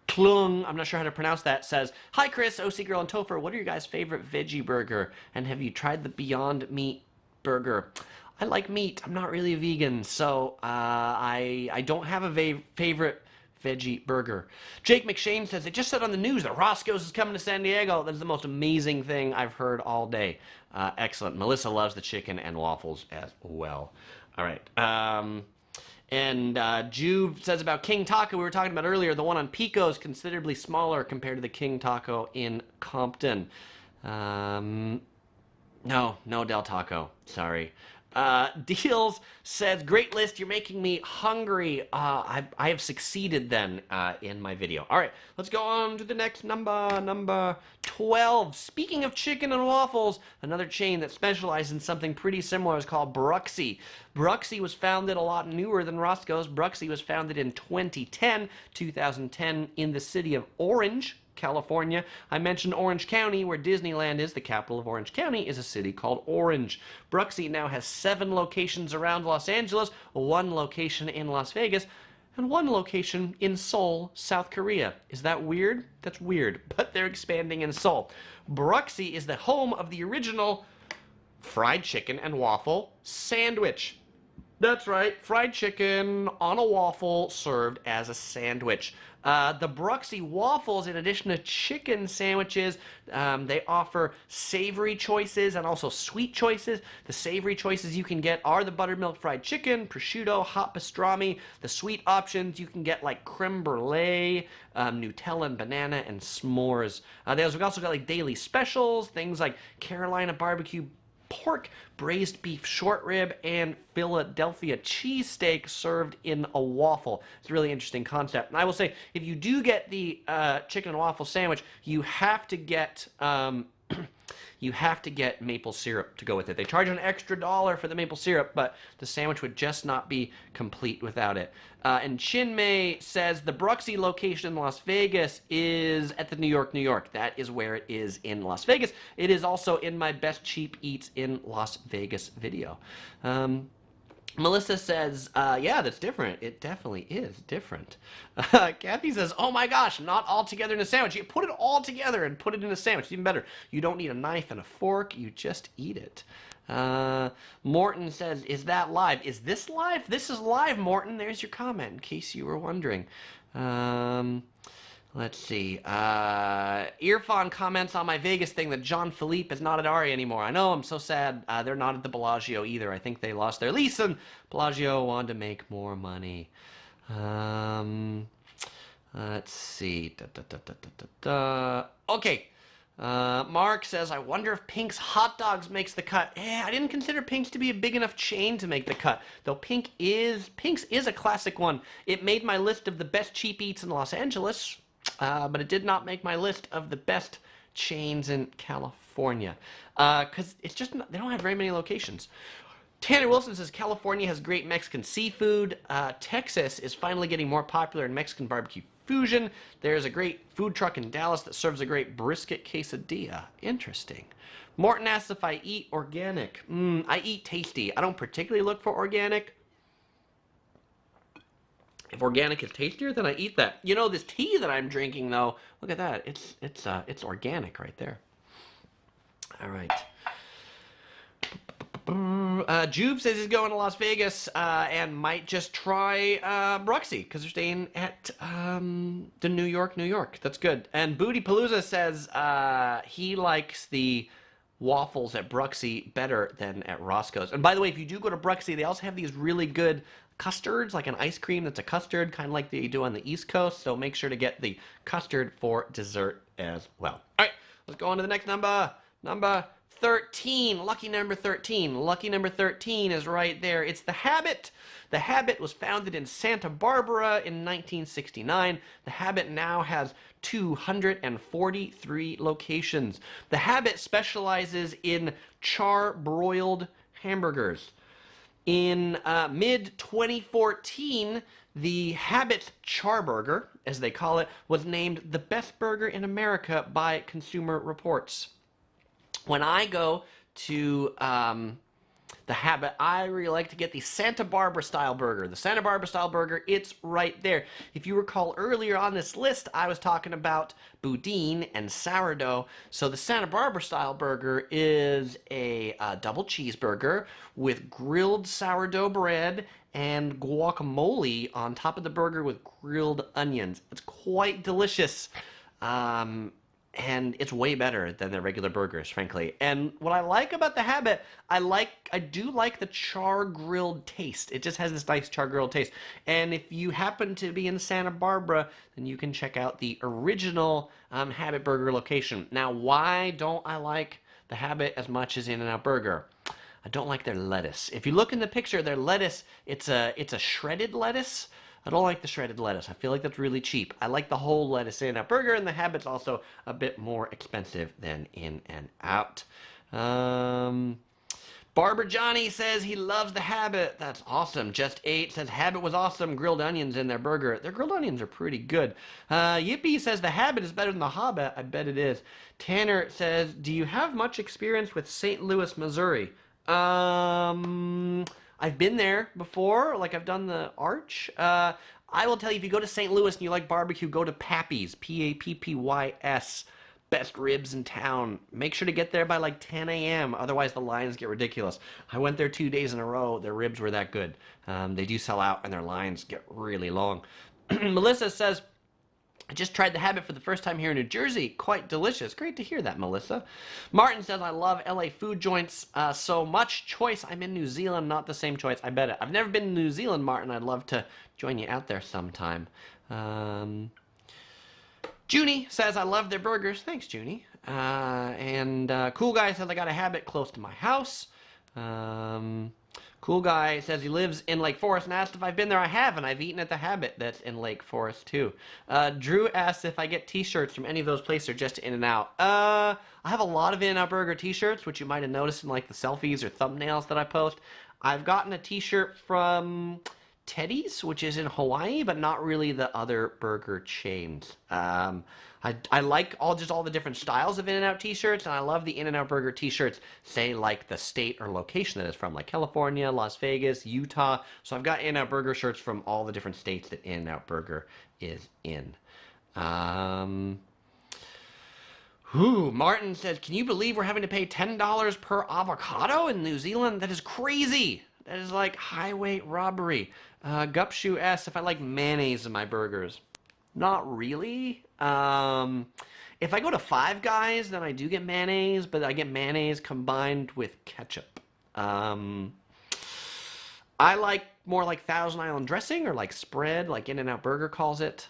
Klung, I'm not sure how to pronounce that, says, Hi Chris, OC Girl, and Topher, what are your guys' favorite veggie burger? And have you tried the Beyond Meat burger? I like meat. I'm not really a vegan, so I don't have a favorite veggie burger. Jake McShane says, it just said on the news that Roscoe's is coming to San Diego. That's the most amazing thing I've heard all day. Excellent. Melissa loves the chicken and waffles as well. All right. Juve says about King Taco, we were talking about earlier, the one on Pico is considerably smaller compared to the King Taco in Compton. No Del Taco, sorry. Deals says, great list, you're making me hungry. I have succeeded then in my video. All right, let's go on to the next number 12. Speaking of chicken and waffles, another chain that specializes in something pretty similar is called Bruxie. Bruxie was founded a lot newer than Roscoe's. Bruxie was founded in 2010 in the city of Orange, California. I mentioned Orange County, where Disneyland is. The capital of Orange County is a city called Orange. Bruxie now has 7 locations around Los Angeles, 1 location in Las Vegas, and 1 location in Seoul, South Korea. Is that weird? That's weird, but they're expanding in Seoul. Bruxie is the home of the original fried chicken and waffle sandwich. That's right, fried chicken on a waffle served as a sandwich. The Bruxie waffles, in addition to chicken sandwiches, they offer savory choices and also sweet choices. The savory choices you can get are the buttermilk fried chicken, prosciutto, hot pastrami. The sweet options you can get like creme brulee, Nutella and banana, and s'mores. We've also got like daily specials, things like Carolina barbecue pork, braised beef short rib, and Philadelphia cheesesteak served in a waffle. It's a really interesting concept. And I will say, if you do get the chicken and waffle sandwich, you have to get maple syrup to go with it. They charge an extra $1 for the maple syrup, but the sandwich would just not be complete without it. And Chinmay says the Bruxie location in Las Vegas is at the New York. That is where it is in Las Vegas. It is also in my Best Cheap Eats in Las Vegas video. Melissa says, yeah, that's different. It definitely is different. Kathy says, oh my gosh, not all together in a sandwich. You put it all together and put it in a sandwich. It's even better. You don't need a knife and a fork. You just eat it. Morton says, is that live? Is this live? This is live, Morton. There's your comment, in case you were wondering. Let's see. Irfan comments on my Vegas thing that John Philippe is not at Ari anymore. I know, I'm so sad. They're not at the Bellagio either. I think they lost their lease and Bellagio wanted to make more money. Let's see. Okay. Mark says, I wonder if Pink's Hot Dogs makes the cut. Yeah, I didn't consider Pink's to be a big enough chain to make the cut. Though Pink's is a classic one. It made my list of the best cheap eats in Los Angeles. But it did not make my list of the best chains in California. Because it's just, they don't have very many locations. Tanner Wilson says, California has great Mexican seafood. Texas is finally getting more popular in Mexican barbecue fusion. There's a great food truck in Dallas that serves a great brisket quesadilla. Interesting. Morton asks if I eat organic. I eat tasty. I don't particularly look for organic. If organic is tastier, then I eat that. You know, this tea that I'm drinking, though, look at that. It's organic right there. All right. Juve says he's going to Las Vegas and might just try Bruxie because they're staying at the New York. That's good. And Booty Palooza says he likes the waffles at Bruxie better than at Roscoe's. And by the way, if you do go to Bruxie, they also have these really good custards, like an ice cream that's a custard, kind of like they do on the East Coast. So make sure to get the custard for dessert as well. All right, let's go on to the next number. Number 13, lucky number 13. Lucky number 13 is right there. It's The Habit. The Habit was founded in Santa Barbara in 1969. The Habit now has 243 locations. The Habit specializes in char-broiled hamburgers. In mid-2014, the Habit Charburger, as they call it, was named the best burger in America by Consumer Reports. When I go to the Habit, I really like to get the Santa Barbara style burger. The Santa Barbara style burger, it's right there. If you recall earlier on this list, I was talking about boudin and sourdough. So the Santa Barbara style burger is a double cheeseburger with grilled sourdough bread and guacamole on top of the burger with grilled onions. It's quite delicious. And it's way better than the regular burgers, frankly. And what I like about the Habit, I do like the char grilled taste. It just has this nice char grilled taste. And if you happen to be in Santa Barbara, then you can check out the original Habit Burger location. Now, why don't I like the Habit as much as In-N-Out Burger? I don't like their lettuce. If you look in the picture, their lettuce, it's a shredded lettuce. I don't like the shredded lettuce. I feel like that's really cheap. I like the whole lettuce In-N-Out Burger, and the Habit's also a bit more expensive than In-N-Out. Barber Johnny says he loves the Habit. That's awesome. Just Ate says Habit was awesome. Grilled onions in their burger. Their grilled onions are pretty good. Yippee says the Habit is better than the Hobbit. I bet it is. Tanner says, do you have much experience with St. Louis, Missouri? I've been there before, like I've done the Arch. I will tell you, if you go to St. Louis and you like barbecue, go to Pappy's, Pappys. Best ribs in town. Make sure to get there by like 10 a.m. Otherwise, the lines get ridiculous. I went there 2 days in a row. Their ribs were that good. They do sell out, and their lines get really long. Melissa says, I just tried the Habit for the first time here in New Jersey. Quite delicious. Great to hear that, Melissa. Martin says, I love LA food joints so much. Choice, I'm in New Zealand, not the same choice. I bet it. I've never been to New Zealand, Martin. I'd love to join you out there sometime. Junie says, I love their burgers. Thanks, Junie. Cool Guy says, I got a Habit close to my house. Cool Guy says he lives in Lake Forest and asked if I've been there. I have, and I've eaten at the Habit that's in Lake Forest too. Drew asks if I get t-shirts from any of those places or just In-N-Out. I have a lot of In-N-Out Burger t-shirts, which you might have noticed in like the selfies or thumbnails that I post. I've gotten a t-shirt from Teddy's, which is in Hawaii, but not really the other burger chains. I like all the different styles of In-N-Out t-shirts, and I love the In-N-Out Burger t-shirts, say like the state or location that it's from, like California, Las Vegas, Utah. So I've got In-N-Out Burger shirts from all the different states that In-N-Out Burger is in. Martin says, can you believe we're having to pay $10 per avocado in New Zealand? That is crazy. That is like highway robbery. Gupshoe asks if I like mayonnaise in my burgers. Not really. If I go to Five Guys, then I do get mayonnaise, but I get mayonnaise combined with ketchup. I like more like Thousand Island dressing or like spread, like In-N-Out Burger calls it.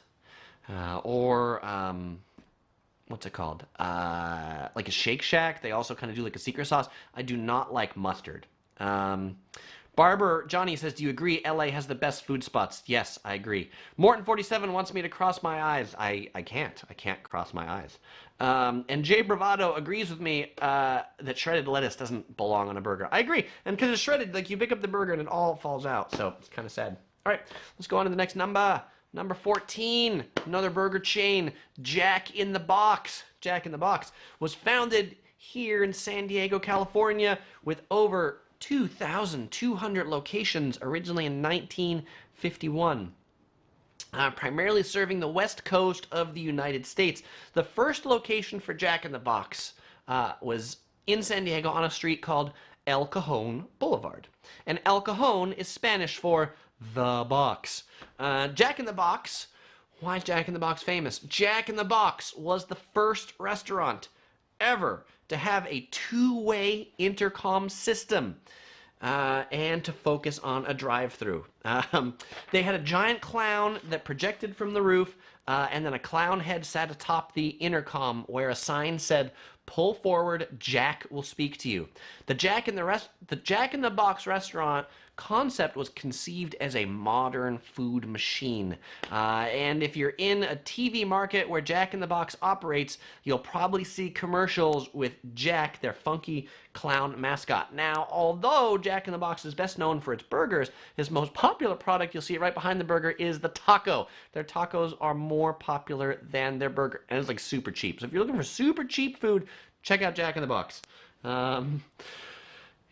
What's it called? Like a Shake Shack. They also kind of do like a secret sauce. I do not like mustard. Barber Johnny says, do you agree LA has the best food spots? Yes, I agree. Morton47 wants me to cross my eyes. I can't. I can't cross my eyes. And Jay Bravado agrees with me that shredded lettuce doesn't belong on a burger. I agree. And because it's shredded, like you pick up the burger and it all falls out. So it's kind of sad. All right, let's go on to the next number. Number 14, another burger chain, Jack in the Box. Jack in the Box was founded here in San Diego, California, with over 2,200 locations, originally in 1951. Primarily serving the west coast of the United States. The first location for Jack in the Box was in San Diego on a street called El Cajon Boulevard. And El Cajon is Spanish for the box. Jack in the Box, why is Jack in the Box famous? Jack in the Box was the first restaurant ever to have a two-way intercom system and to focus on a drive-through. They had a giant clown that projected from the roof, and then a clown head sat atop the intercom where a sign said, "Pull forward, Jack will speak to you." The Jack in the Box restaurant concept was conceived as a modern food machine. And if you're in a TV market where Jack in the Box operates, you'll probably see commercials with Jack, their funky clown mascot. Now, although Jack in the Box is best known for its burgers, his most popular product, you'll see it right behind the burger, is the taco. Their tacos are more popular than their burger, and it's like super cheap. So if you're looking for super cheap food, check out Jack in the Box.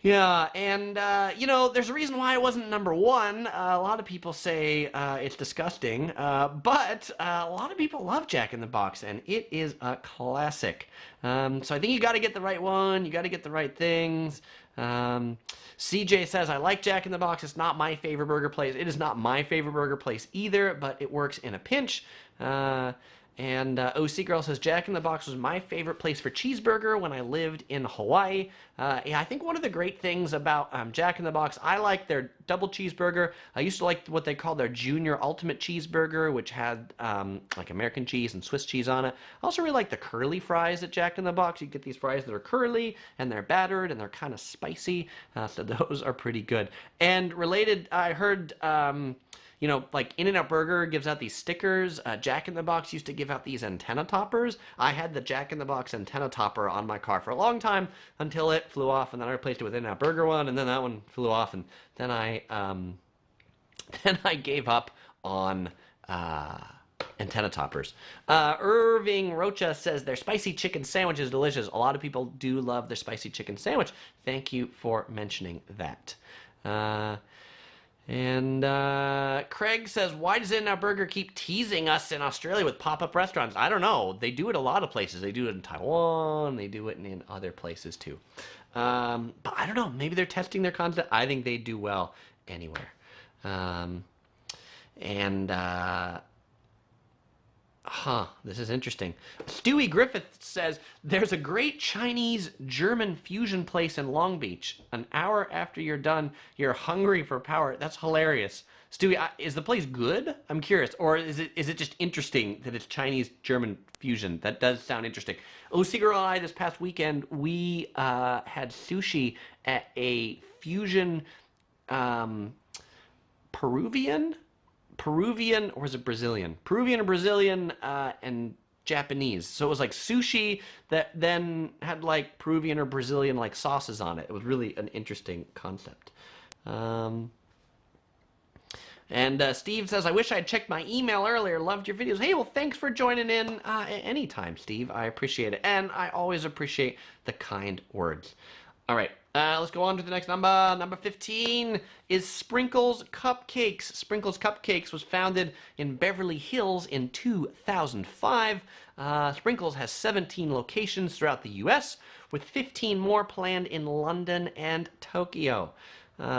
Yeah, and, there's a reason why it wasn't number one. A lot of people say it's disgusting, but a lot of people love Jack in the Box, and it is a classic. So I think you got to get the right one. You got to get the right things. CJ says, I like Jack in the Box. It's not my favorite burger place. It is not my favorite burger place either, but it works in a pinch. And OC Girl says, Jack in the Box was my favorite place for cheeseburger when I lived in Hawaii. Yeah, I think one of the great things about Jack in the Box, I like their double cheeseburger. I used to like what they call their Junior Ultimate Cheeseburger, which had like American cheese and Swiss cheese on it. I also really like the curly fries at Jack in the Box. You get these fries that are curly, and they're battered, and they're kind of spicy. So those are pretty good. And related, I heard... like In-N-Out Burger gives out these stickers. Jack in the Box used to give out these antenna toppers. I had the Jack in the Box antenna topper on my car for a long time until it flew off, and then I replaced it with In-N-Out Burger one, and then that one flew off, and then I gave up on antenna toppers. Irving Rocha says their spicy chicken sandwich is delicious. A lot of people do love their spicy chicken sandwich. Thank you for mentioning that. And Craig says, why does In-N-Out Burger keep teasing us in Australia with pop-up restaurants? I don't know. They do it a lot of places. They do it in Taiwan. They do it in other places too. But I don't know. Maybe they're testing their concept. I think they do well anywhere. This is interesting. Stewie Griffith says, there's a great Chinese-German fusion place in Long Beach. An hour after you're done, you're hungry for power. That's hilarious. Stewie, is the place good? I'm curious. Or is it just interesting that it's Chinese-German fusion? That does sound interesting. Osiguro and I, this past weekend, we had sushi at a fusion Peruvian, or was it Brazilian? Peruvian or Brazilian and Japanese. So it was like sushi that then had like Peruvian or Brazilian like sauces on it. It was really an interesting concept. And Steve says, I wish I'd checked my email earlier. Loved your videos. Hey, well, thanks for joining in anytime, Steve. I appreciate it. And I always appreciate the kind words. All right, let's go on to the next number. Number 15 is Sprinkles Cupcakes. Sprinkles Cupcakes was founded in Beverly Hills in 2005. Sprinkles has 17 locations throughout the U.S., with 15 more planned in London and Tokyo.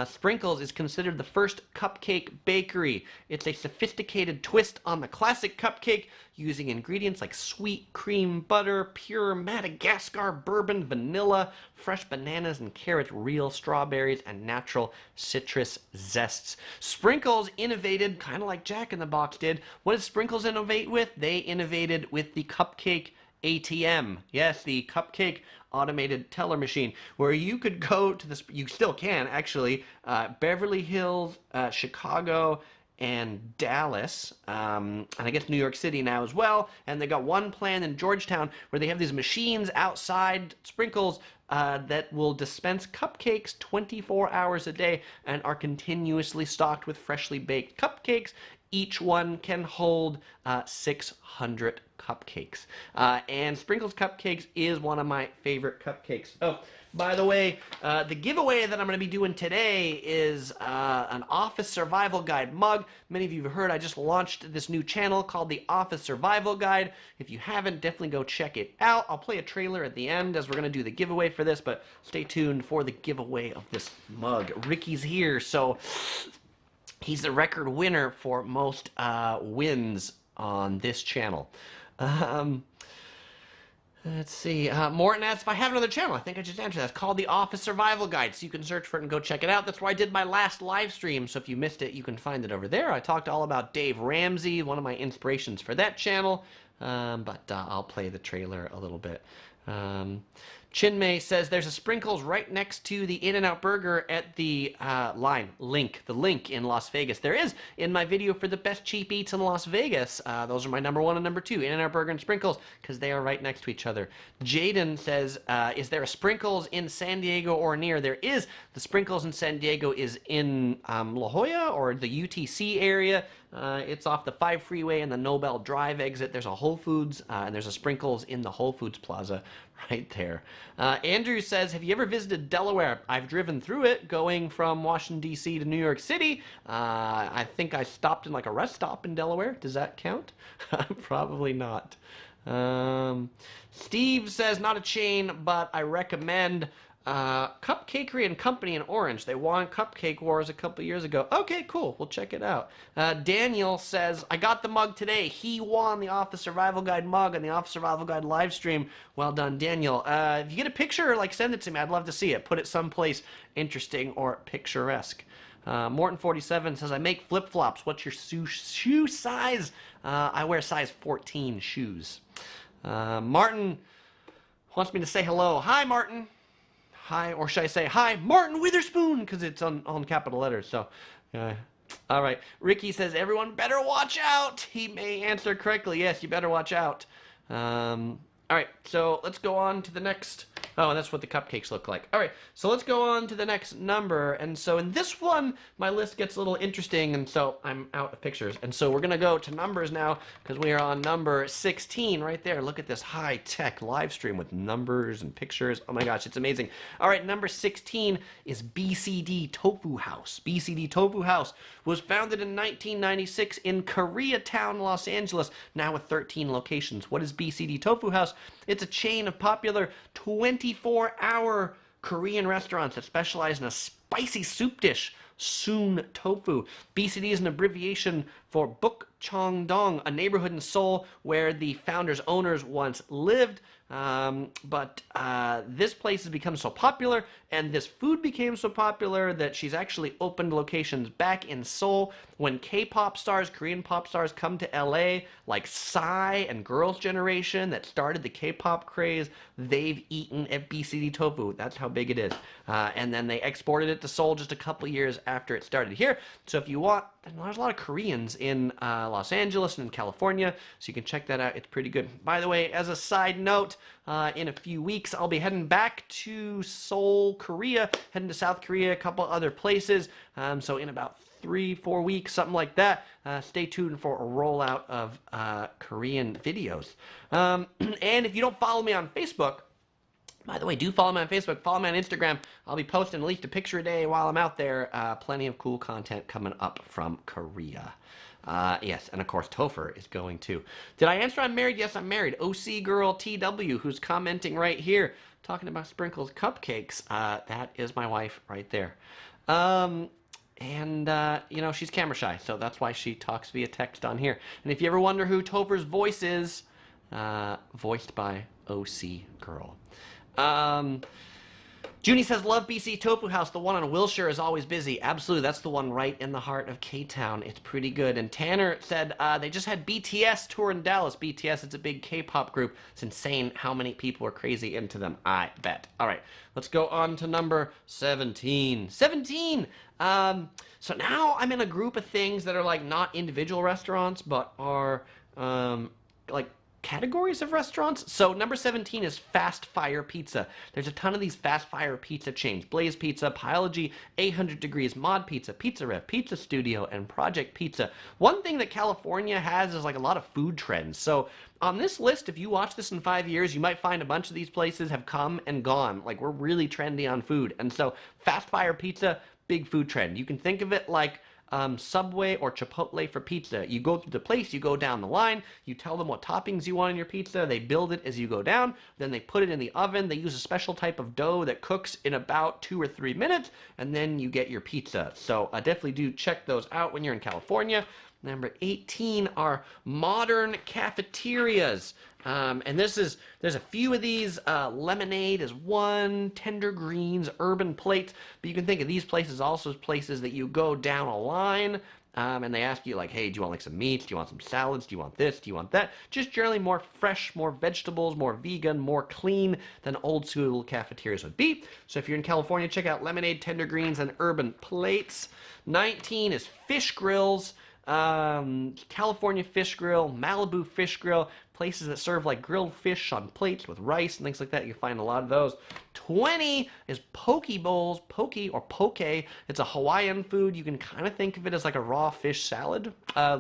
Sprinkles is considered the first cupcake bakery. It's a sophisticated twist on the classic cupcake, using ingredients like sweet cream butter, pure Madagascar bourbon, vanilla, fresh bananas and carrots, real strawberries, and natural citrus zests. Sprinkles innovated, kind of like Jack in the Box did. What did Sprinkles innovate with? They innovated with the cupcake ATM. Yes, the cupcake automated teller machine, where you could go to this, you still can actually, Beverly Hills, Chicago, and Dallas, and I guess New York City now as well. And they got one plan in Georgetown where they have these machines outside Sprinkles that will dispense cupcakes 24 hours a day and are continuously stocked with freshly baked cupcakes. Each one can hold 600 cupcakes. And Sprinkles Cupcakes is one of my favorite cupcakes. Oh, by the way, the giveaway that I'm going to be doing today is an Office Survival Guide mug. Many of you have heard I just launched this new channel called the Office Survival Guide. If you haven't, definitely go check it out. I'll play a trailer at the end as we're going to do the giveaway for this, but stay tuned for the giveaway of this mug. Ricky's here, so he's the record winner for most wins on this channel. Let's see. Morton asks if I have another channel. I think I just answered that. It's called the Office Survival Guide, so you can search for it and go check it out. That's where I did my last live stream, so if you missed it, you can find it over there. I talked all about Dave Ramsey, one of my inspirations for that channel, but I'll play the trailer a little bit. Chinmay says there's a Sprinkles right next to the In-N-Out Burger at the the link in Las Vegas. There is in my video for the best cheap eats in Las Vegas. Those are my number 1 and number 2, In-N-Out Burger and Sprinkles, because they are right next to each other. Jaden says, is there a Sprinkles in San Diego or near? There is. The Sprinkles in San Diego is in La Jolla or the UTC area. It's off the 5 freeway and the Nobel Drive exit. There's a Whole Foods and there's a Sprinkles in the Whole Foods Plaza right there. Andrew says, have you ever visited Delaware? I've driven through it going from Washington, D.C. to New York City. I think I stopped in like a rest stop in Delaware. Does that count? Probably not. Steve says, not a chain, but I recommend Cupcakery and Company in Orange. They won Cupcake Wars a couple years ago. Okay, cool. We'll check it out. Daniel says, I got the mug today. He won the Office Survival Guide mug and the Office Survival Guide live stream. Well done, Daniel. If you get a picture, like, send it to me. I'd love to see it. Put it someplace interesting or picturesque. Morton47 says, I make flip-flops. What's your shoe size? I wear size 14 shoes. Martin wants me to say hello. Hi, Martin. Hi, or should I say, hi, Martin Witherspoon, because it's on capital letters, so, all right. Ricky says, everyone better watch out. He may answer correctly. Yes, you better watch out. All right, so let's go on to the next. Oh, and that's what the cupcakes look like. All right, so let's go on to the next number. And so in this one, my list gets a little interesting, and so I'm out of pictures. And so we're going to go to numbers now, because we are on number 16 right there. Look at this high-tech live stream with numbers and pictures. Oh my gosh, it's amazing. All right, number 16 is BCD Tofu House. BCD Tofu House was founded in 1996 in Koreatown, Los Angeles, now with 13 locations. What is BCD Tofu House? It's a chain of popular 24-hour Korean restaurants that specialize in a spicy soup dish, Soon Tofu. BCD is an abbreviation for Bukchongdong, a neighborhood in Seoul where the founders' owners once lived. But this place has become so popular, and this food became so popular that she's actually opened locations back in Seoul. When K-pop stars, Korean pop stars, come to LA, like Psy and Girls' Generation that started the K-pop craze, they've eaten at BCD Tofu. That's how big it is. And then they exported it to Seoul just a couple years after it started here. So if you want, there's a lot of Koreans in Los Angeles and in California, so you can check that out. It's pretty good. By the way, as a side note, in a few weeks, I'll be heading back to Seoul, Korea, heading to South Korea, a couple other places. So in about 3-4 weeks, something like that. Stay tuned for a rollout of Korean videos. And if you don't follow me on Facebook, by the way, do follow me on Facebook, follow me on Instagram. I'll be posting at least a picture a day while I'm out there. Plenty of cool content coming up from Korea. Yes, and of course Topher is going too. Did I answer I'm married? Yes, I'm married. OC Girl TW, who's commenting right here, talking about Sprinkles Cupcakes. That is my wife right there. You know, she's camera shy, so that's why she talks via text on here. And if you ever wonder who Topher's voice is, voiced by OC Girl. Junie says, love BCD Tofu House. The one on Wilshire is always busy. Absolutely, that's the one right in the heart of K-Town. It's pretty good. And Tanner said they just had BTS tour in Dallas. BTS, it's a big K-pop group. It's insane how many people are crazy into them, I bet. All right, let's go on to number 17. 17! So now I'm in a group of things that are like not individual restaurants, but are like categories of restaurants. So number 17 is Fast Fire Pizza. There's a ton of these Fast Fire Pizza chains. Blaze Pizza, Pieology, 800 Degrees, Mod Pizza, Pizza Rev, Pizza Studio, and Project Pizza. One thing that California has is like a lot of food trends. So on this list, if you watch this in 5 years, you might find a bunch of these places have come and gone. Like, we're really trendy on food. And so Fast Fire Pizza, big food trend. You can think of it like Subway or Chipotle for pizza. You go through the place, you go down the line, you tell them what toppings you want in your pizza, they build it as you go down, then they put it in the oven, they use a special type of dough that cooks in about 2 or 3 minutes, and then you get your pizza. So definitely do check those out when you're in California. Number 18 are modern cafeterias. And there's a few of these. Lemonade is one, Tender Greens, Urban Plates. But you can think of these places also as places that you go down a line, and they ask you like, hey, do you want like some meats? Do you want some salads? Do you want this? Do you want that? Just generally more fresh, more vegetables, more vegan, more clean than old school cafeterias would be. So if you're in California, check out Lemonade, Tender Greens, and Urban Plates. 19 is Fish Grills. California Fish Grill, Malibu Fish Grill, places that serve like grilled fish on plates with rice and things like that. You find a lot of those. 20 is Poke Bowls, poke or poke. It's a Hawaiian food. You can kind of think of it as like a raw fish salad,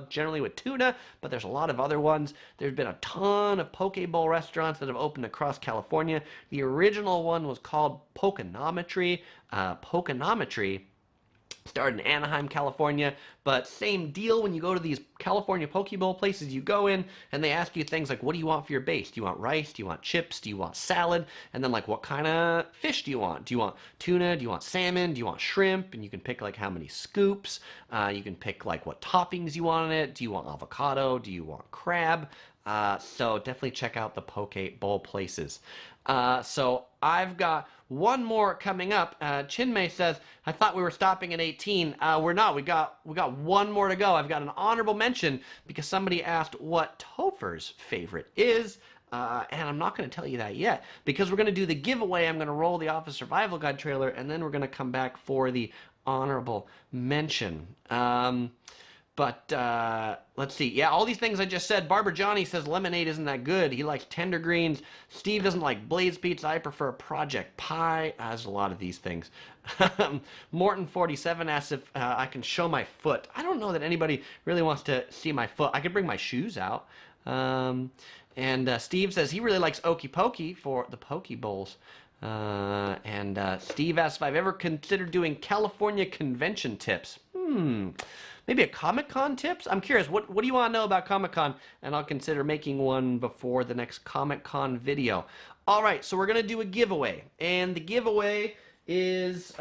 generally with tuna, but there's a lot of other ones. There's been a ton of Poke Bowl restaurants that have opened across California. The original one was called Pokenometry. Pokenometry started in Anaheim, California, but same deal. When you go to these California Poke Bowl places, you go in and they ask you things like, what do you want for your base? Do you want rice? Do you want chips? Do you want salad? And then like, what kind of fish do you want? Do you want tuna? Do you want salmon? Do you want shrimp? And you can pick like how many scoops. You can pick like what toppings you want on it. Do you want avocado? Do you want crab? So definitely check out the Poke Bowl places. So I've got one more coming up. Chinmay says, I thought we were stopping at 18. We're not. We got one more to go. I've got an honorable mention because somebody asked what Topher's favorite is. And I'm not going to tell you that yet because we're going to do the giveaway. I'm going to roll the Office Survival Guide trailer, and then we're going to come back for the honorable mention. Let's see. Yeah, all these things I just said. Barber Johnny says lemonade isn't that good. He likes Tender Greens. Steve doesn't like Blaze Pizza. I prefer Project Pie. There's a lot of these things. Morton47 asks if I can show my foot. I don't know that anybody really wants to see my foot. I could bring my shoes out. Steve says he really likes Okey Pokey for the Poke Bowls. Steve asks if I've ever considered doing California convention tips. Maybe a Comic-Con tips? I'm curious, what do you want to know about Comic-Con? And I'll consider making one before the next Comic-Con video. All right, so we're going to do a giveaway. And the giveaway is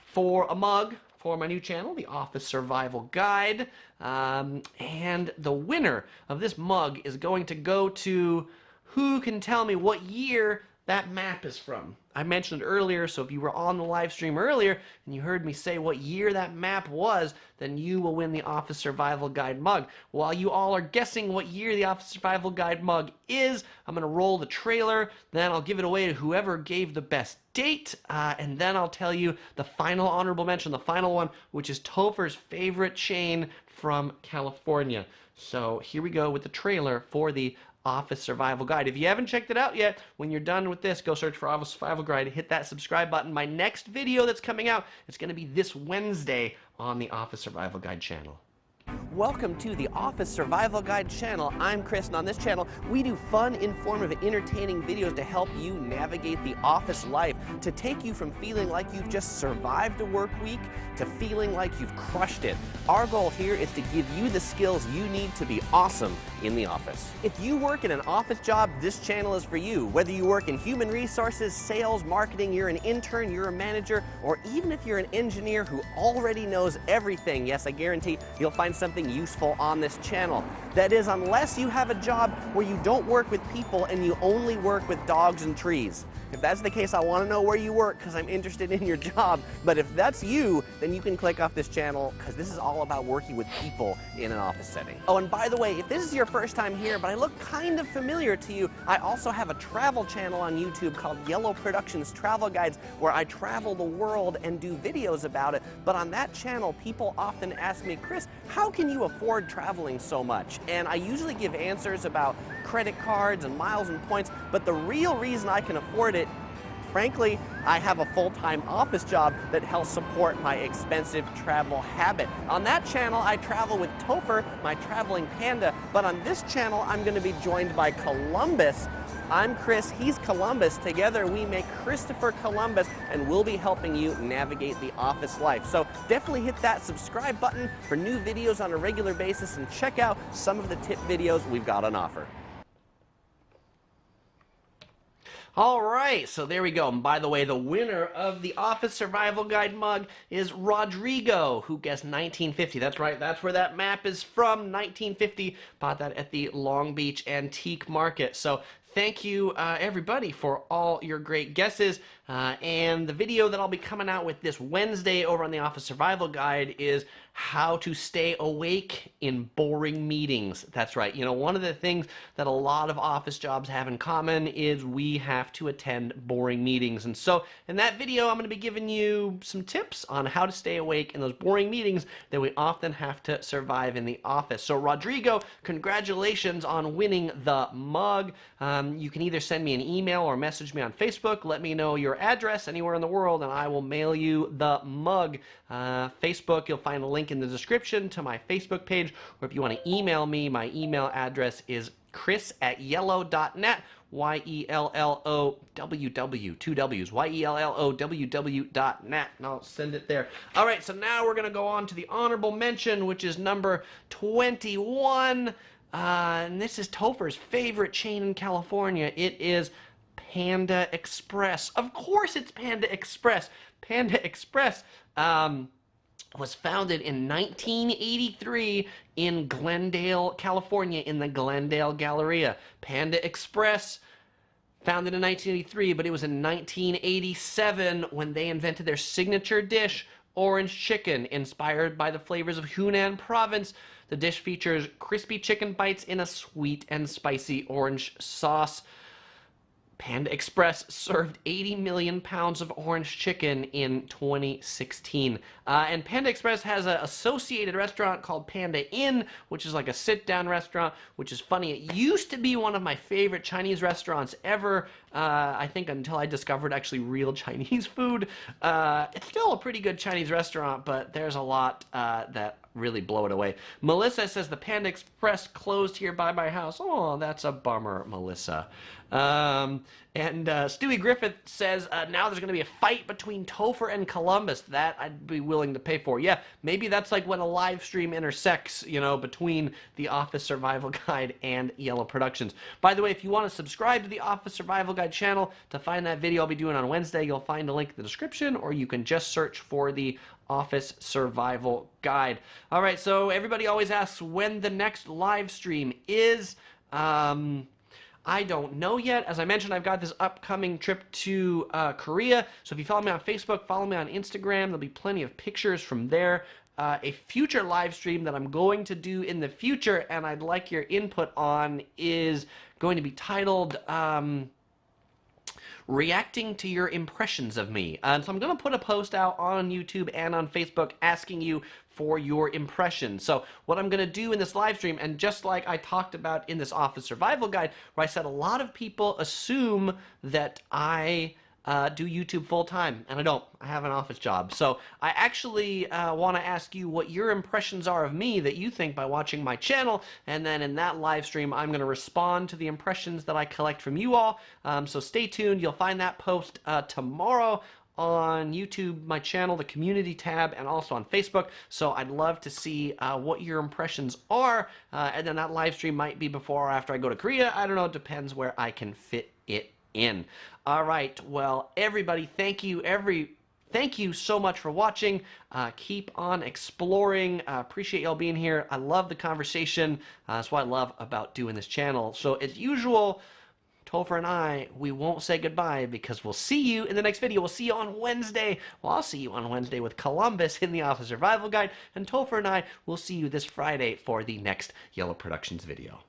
for a mug for my new channel, the Office Survival Guide. And the winner of this mug is going to go to who can tell me what year that map is from. I mentioned it earlier, so if you were on the live stream earlier and you heard me say what year that map was, then you will win the Office Survival Guide mug. While you all are guessing what year the Office Survival Guide mug is, I'm going to roll the trailer, then I'll give it away to whoever gave the best date, and then I'll tell you the final honorable mention, the final one, which is Topher's favorite chain from California. So here we go with the trailer for the Office Survival Guide. If you haven't checked it out yet, when you're done with this, go search for Office Survival Guide, hit that subscribe button. My next video that's coming out, it's going to be this Wednesday on the Office Survival Guide channel. Welcome to the Office Survival Guide channel. I'm Chris, and on this channel, we do fun, informative, entertaining videos to help you navigate the office life, to take you from feeling like you've just survived a work week to feeling like you've crushed it. Our goal here is to give you the skills you need to be awesome in the office. If you work in an office job, this channel is for you. Whether you work in human resources, sales, marketing, you're an intern, you're a manager, or even if you're an engineer who already knows everything, yes, I guarantee you'll find something useful on this channel. That is, unless you have a job where you don't work with people and you only work with dogs and trees. If that's the case, I want to know where you work because I'm interested in your job. But if that's you, then you can click off this channel because this is all about working with people in an office setting. Oh, and by the way, if this is your first time here, but I look kind of familiar to you, I also have a travel channel on YouTube called Yellow Productions Travel Guides, where I travel the world and do videos about it. But on that channel, people often ask me, Chris, how can you afford traveling so much? And I usually give answers about credit cards and miles and points, but the real reason I can afford it, frankly, I have a full-time office job that helps support my expensive travel habit. On that channel, I travel with Topher, my traveling panda, but on this channel, I'm going to be joined by Columbus. I'm Chris, he's Columbus. Together we make Christopher Columbus, and we'll be helping you navigate the office life. So definitely hit that subscribe button for new videos on a regular basis and check out some of the tip videos we've got on offer. All right, so there we go. And by the way, the winner of the Office Survival Guide mug is Rodrigo, who guessed 1950. That's right, that's where that map is from, 1950. Bought that at the Long Beach Antique Market. So thank you, everybody, for all your great guesses. And the video that I'll be coming out with this Wednesday over on the Office Survival Guide is how to stay awake in boring meetings. That's right. You know, one of the things that a lot of office jobs have in common is we have to attend boring meetings. And so in that video, I'm going to be giving you some tips on how to stay awake in those boring meetings that we often have to survive in the office. So Rodrigo, congratulations on winning the mug. You can either send me an email or message me on Facebook. Let me know your address anywhere in the world, and I will mail you the mug. Facebook, you'll find a link in the description to my Facebook page, or if you want to email me, my email address is chris@yellow.net, YELLOWW, two W's, YELLOWW.net, and I'll send it there. All right, so now we're going to go on to the honorable mention, which is number 21, and this is Topher's favorite chain in California. It is Panda Express. Of course it's Panda Express. Panda Express was founded in 1983 in Glendale, California, in the Glendale Galleria. Panda Express, founded in 1983, but it was in 1987 when they invented their signature dish, orange chicken, inspired by the flavors of Hunan province. The dish features crispy chicken bites in a sweet and spicy orange sauce. Panda Express served 80 million pounds of orange chicken in 2016. And Panda Express has an associated restaurant called Panda Inn, which is like a sit-down restaurant, which is funny. It used to be one of my favorite Chinese restaurants ever, I think until I discovered actually real Chinese food. It's still a pretty good Chinese restaurant, but there's a lot that really blow it away. Melissa says the Panda Express closed here by my house. Oh, that's a bummer, Melissa. And Stewie Griffith says now there's going to be a fight between Topher and Columbus. That I'd be willing to pay for. Yeah, maybe that's like when a live stream intersects, you know, between the Office Survival Guide and Yellow Productions. By the way, if you want to subscribe to the Office Survival Guide channel to find that video I'll be doing on Wednesday, you'll find a link in the description, or you can just search for the Office Survival Guide. All right, so everybody always asks when the next live stream is. I don't know yet. As I mentioned, I've got this upcoming trip to Korea. So if you follow me on Facebook, follow me on Instagram. There'll be plenty of pictures from there. A future live stream that I'm going to do in the future, and I'd like your input on, is going to be titled reacting to your impressions of me. And so I'm going to put a post out on YouTube and on Facebook asking you for your impressions. So what I'm going to do in this live stream, and just like I talked about in this office survival guide, where I said a lot of people assume that I do YouTube full time, and I don't. I have an office job. So I actually want to ask you what your impressions are of me that you think by watching my channel, and then in that live stream I'm going to respond to the impressions that I collect from you all. So stay tuned. You'll find that post tomorrow on YouTube, my channel, the community tab, and also on Facebook. So I'd love to see what your impressions are, and then that live stream might be before or after I go to Korea. I don't know. It depends where I can fit it in. All right, well, everybody, thank you so much for watching. Keep on exploring. Appreciate y'all being here. I love the conversation. That's what I love about doing this channel. So as usual, Topher and I, we won't say goodbye because we'll see you in the next video. We'll see you on Wednesday. Well, I'll see you on Wednesday with Columbus in the Office Survival Guide, and Topher and I will see you this Friday for the next Yellow Productions video.